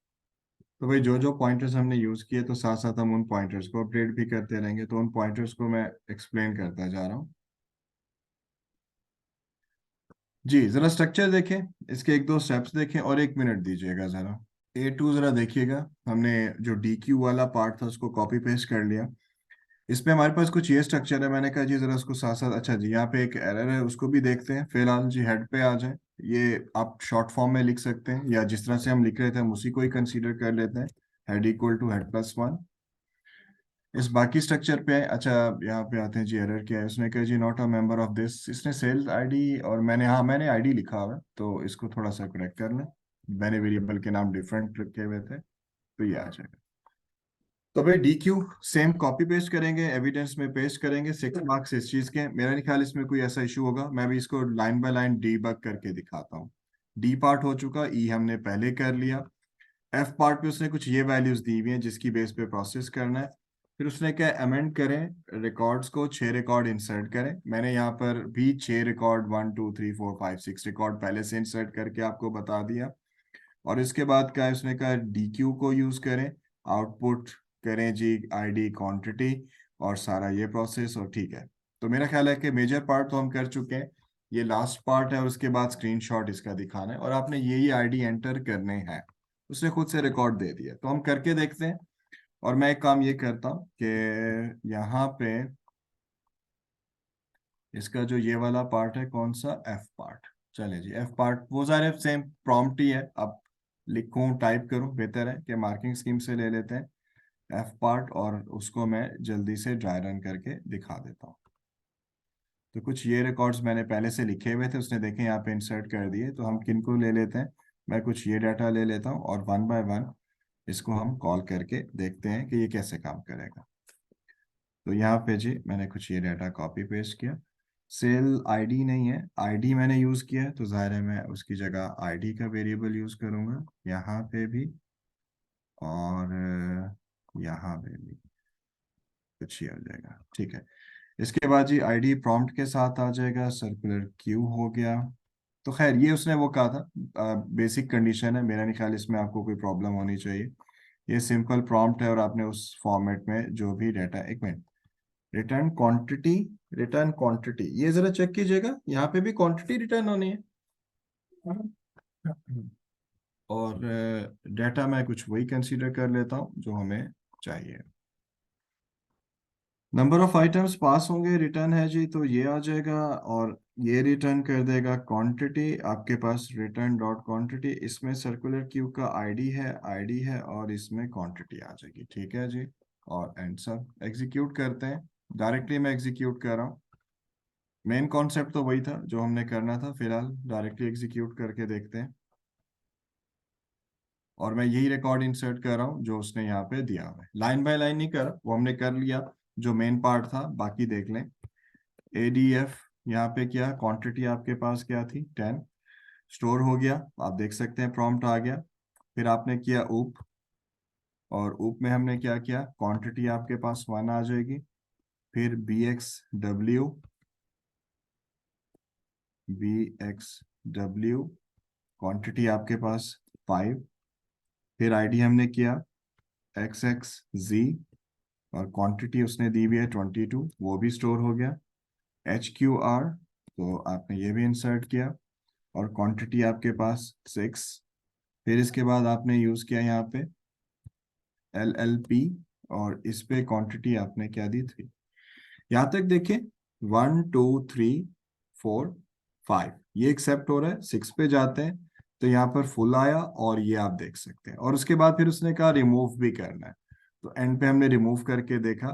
Speaker 1: तो भाई जो जो पॉइंटर्स हमने यूज किए, तो साथ साथ हम उन पॉइंटर्स को अपडेट भी करते रहेंगे। तो उन पॉइंटर्स को मैं एक्सप्लेन करता जा रहा हूँ। जी जरा स्ट्रक्चर देखें, इसके एक दो स्टेप्स देखें, और 1 मिनट दीजिएगा जरा। A2 जरा देखिएगा, हमने जो DQ वाला पार्ट था उसको कॉपी पेस्ट कर लिया। इसमें हमारे पास कुछ ये स्ट्रक्चर है, मैंने कहा जी जरा उसको साथ साथ, अच्छा जी यहाँ पे एक एरर है उसको भी देखते हैं। फिलहाल जी हेड पे आ जाए, ये आप शॉर्ट फॉर्म में लिख सकते हैं, या जिस तरह से हम लिख रहे थे हम उसी को ही कंसीडर कर लेते हैं, हेड इक्वल टू हेड+1। इस बाकी स्ट्रक्चर पे अच्छा, यहाँ पे आते हैं जी। एरर क्या है? उसने कहा जी not a member of this, इसने सेल्स आईडी और मैंने आईडी लिखा हुआ है, तो इसको थोड़ा सा करेक्ट कर लें। मैंने वेरिएबल के नाम डिफरेंट रखे हुए थे, तो ये आ जाएगा। तो भाई D Q same copy paste करेंगे, एविडेंस में पेस्ट करेंगे, 6 मार्क्स इस चीज के। मेरा नहीं ख्याल इसमें कोई ऐसा इशू होगा। मैं भी इसको लाइन बाय लाइन डीबग करके दिखाता हूँ। डी पार्ट हो चुका, ई हमने पहले कर लिया। एफ पार्ट पे उसने कुछ ये वैल्यूज दी हुई हैं जिसकी बेस पे प्रोसेस करना है। फिर उसने क्या, अमेंड करें रिकॉर्ड्स को, 6 रिकॉर्ड इंसर्ट करें। मैंने यहाँ पर भी 6 रिकॉर्ड 1 2 3 4 5 6 रिकॉर्ड पहले से इंसर्ट करके आपको बता दिया। और इसके बाद क्या है, उसने कहा डी क्यू को यूज करें, आउटपुट करें जी आईडी क्वांटिटी, और सारा ये प्रोसेस, और ठीक है। तो मेरा ख्याल है कि मेजर पार्ट तो हम कर चुके हैं। ये लास्ट पार्ट है, और उसके बाद स्क्रीनशॉट इसका दिखाना है, और आपने यही आईडी एंटर करने हैं। उसने खुद से रिकॉर्ड दे दिया, तो हम करके देखते हैं। और मैं एक काम ये करता हूँ कि यहाँ पे इसका जो ये वाला पार्ट है, कौन सा, एफ पार्ट। चले जी, एफ पार्ट वो सारे सेम प्रॉम्प्ट ही है। अब लिखूं टाइप करूं, बेहतर है कि मार्किंग स्कीम से ले लेते हैं एफ पार्ट, और उसको मैं जल्दी से ड्राई रन करके दिखा देता हूँ। तो कुछ ये रिकॉर्ड्स मैंने पहले से लिखे हुए थे, उसने देखे यहाँ पे इंसर्ट कर दिए। तो हम किनको ले लेते हैं, मैं कुछ ये डाटा ले लेता हूँ, और वन बाय वन इसको हम कॉल करके देखते हैं कि ये कैसे काम करेगा। तो यहाँ पे जी मैंने कुछ ये डाटा कॉपी पेस्ट किया। सेल आईडी नहीं है, आईडी मैंने यूज किया है, तो जाहिर है मैं उसकी जगह आईडी का वेरिएबल यूज करूंगा यहाँ पे भी, और यहाँ पे भी कुछ ये हो जाएगा, ठीक है। इसके बाद जी आईडी प्रॉम्प्ट के साथ आ जाएगा, सर्कुलर क्यू हो गया। तो खैर ये उसने वो कहा था, बेसिक कंडीशन है, मेरा नहीं ख्याल इसमें आपको कोई प्रॉब्लम होनी चाहिए। ये सिंपल प्रॉम्प्ट है, और आपने उस फॉर्मेट में जो भी डाटा, एक minute, return quantity, return quantity ये जरा चेक कीजिएगा, यहाँ पे भी क्वांटिटी रिटर्न होनी है। और डाटा मैं कुछ वही कंसीडर कर लेता हूँ जो हमें चाहिए। नंबर ऑफ आइटम्स पास होंगे रिटर्न है जी, तो ये आ जाएगा, और ये रिटर्न कर देगा क्वांटिटी। आपके पास रिटर्न डॉट क्वांटिटी, इसमें सर्कुलर क्यू का आईडी है, और इसमें क्वांटिटी आ जाएगी, ठीक है जी। और एंड सब एग्जीक्यूट करते हैं। डायरेक्टली मैं एग्जीक्यूट कर रहा हूँ। मेन कॉन्सेप्ट तो वही था जो हमने करना था। फिलहाल डायरेक्टली एग्जीक्यूट करके देखते हैं। और मैं यही रिकॉर्ड इंसर्ट कर रहा हूँ जो उसने यहाँ पे दिया हुआ है, लाइन बाय लाइन नहीं कर रहा, वो हमने कर लिया जो मेन पार्ट था। बाकी देख लें, एडीएफ यहाँ पे क्या क्वांटिटी आपके पास क्या थी, 10, स्टोर हो गया, आप देख सकते हैं प्रॉम्प्ट आ गया। फिर आपने किया ऊप, और ऊप में हमने क्या किया, क्वांटिटी आपके पास 1 आ जाएगी। फिर बी एक्स डब्ल्यू क्वांटिटी आपके पास 5। फिर आईडी हमने किया XXZ, और क्वांटिटी उसने दी हुई है 22, वो भी स्टोर हो गया। HQR, तो आपने ये भी इंसर्ट किया, और क्वांटिटी आपके पास 6। फिर इसके बाद आपने यूज किया यहाँ पे LLP, और इस पे क्वांटिटी आपने क्या दी थी, यहाँ तक देखें 1 2 3 4 5, ये एक्सेप्ट हो रहा है। 6 पे जाते हैं, तो यहाँ पर फुल आया, और ये आप देख सकते हैं। और उसके बाद फिर उसने कहा रिमूव भी करना है, तो एंड पे हमने रिमूव करके देखा,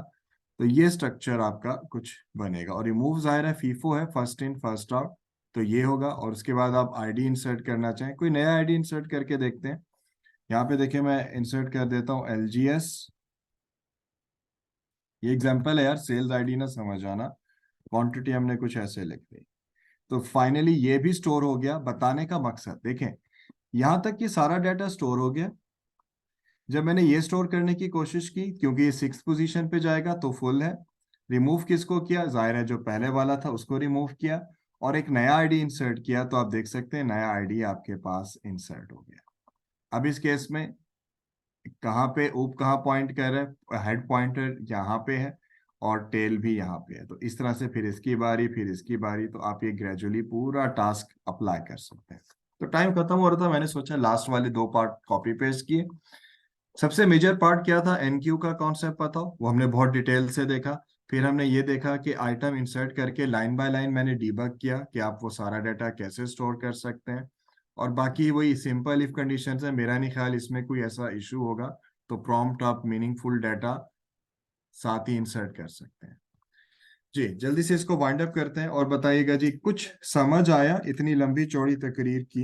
Speaker 1: तो ये स्ट्रक्चर आपका कुछ बनेगा। और रिमूव जाहिर है फीफो है, फर्स्ट इन फर्स्ट आउट, तो ये होगा। और उसके बाद आप आईडी इंसर्ट करना चाहें, कोई नया आईडी इंसर्ट करके देखते हैं। यहाँ पे देखिए मैं इंसर्ट कर देता हूँ LGS। ये एग्जाम्पल है यार, सेल्स आईडी ना समझ आना। क्वांटिटी हमने कुछ ऐसे लिख दी, तो फाइनली ये भी स्टोर हो गया। बताने का मकसद देखें, यहां तक कि सारा डाटा स्टोर हो गया। जब मैंने ये स्टोर करने की कोशिश की, क्योंकि ये 6th पोजीशन पे जाएगा तो फुल है, रिमूव किसको किया, जाहिर है जो पहले वाला था उसको रिमूव किया, और एक नया आईडी इंसर्ट किया, तो आप देख सकते हैं नया आईडी आपके पास इंसर्ट हो गया। अब इस केस में कहाँ पे ऊप कहाँ पॉइंट कर रहा है, हेड पॉइंटर यहाँ पे है, और टेल भी यहाँ पे है। तो इस तरह से फिर इसकी बारी, फिर इसकी बारी, तो आप ये ग्रेजुअली पूरा टास्क अप्लाई कर सकते हैं। तो टाइम खत्म हो रहा था, मैंने सोचा लास्ट वाले 2 पार्ट कॉपी पेस्ट किए। सबसे मेजर पार्ट क्या था, एनक्यू का कॉन्सेप्ट पता हो, वो हमने बहुत डिटेल से देखा। फिर हमने ये देखा कि आइटम इंसर्ट करके लाइन बाय लाइन मैंने डीबग किया कि आप वो सारा डाटा कैसे स्टोर कर सकते हैं। और बाकी वही सिंपल इफ कंडीशंस है, मेरा नहीं ख्याल इसमें कोई ऐसा इशू होगा। तो प्रॉम्प्ट आप मीनिंगफुल डाटा साथ ही इंसर्ट कर सकते हैं। जी जल्दी से इसको वाइंड अप करते हैं और बताइएगा जी, कुछ समझ आया इतनी लंबी चौड़ी तकरीर की?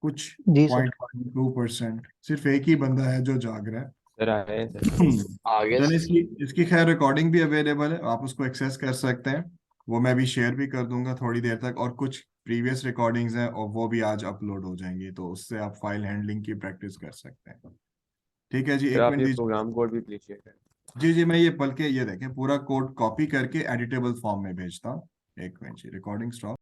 Speaker 1: कुछ
Speaker 2: जी सर।
Speaker 1: 0.2%, सिर्फ एक ही बंदा है जो जाग रहा है।
Speaker 3: सर आए सर आगे
Speaker 1: चलिए, इसकी इसकी खैर रिकॉर्डिंग भी अवेलेबल है, आप उसको एक्सेस कर सकते हैं। वो मैं भी शेयर भी कर दूंगा थोड़ी देर तक, और कुछ प्रीवियस रिकॉर्डिंग्स हैं और वो भी आज अपलोड हो जाएंगी, तो उससे आप फाइल हैंडलिंग की प्रैक्टिस कर सकते हैं। ठीक है जी,
Speaker 3: सर,
Speaker 1: एक
Speaker 3: आप
Speaker 1: मिनट
Speaker 3: ये
Speaker 1: दीजिए।
Speaker 3: प्रोग्राम कोड भी प्लीज शेयर करें।
Speaker 1: जी जी, मैं ये पढ़ के ये देखें, पूरा कोड कॉपी करके एडिटेबल फॉर्म में भेजता हूँ। एक मिनट जी, रिकॉर्डिंग स्टॉप।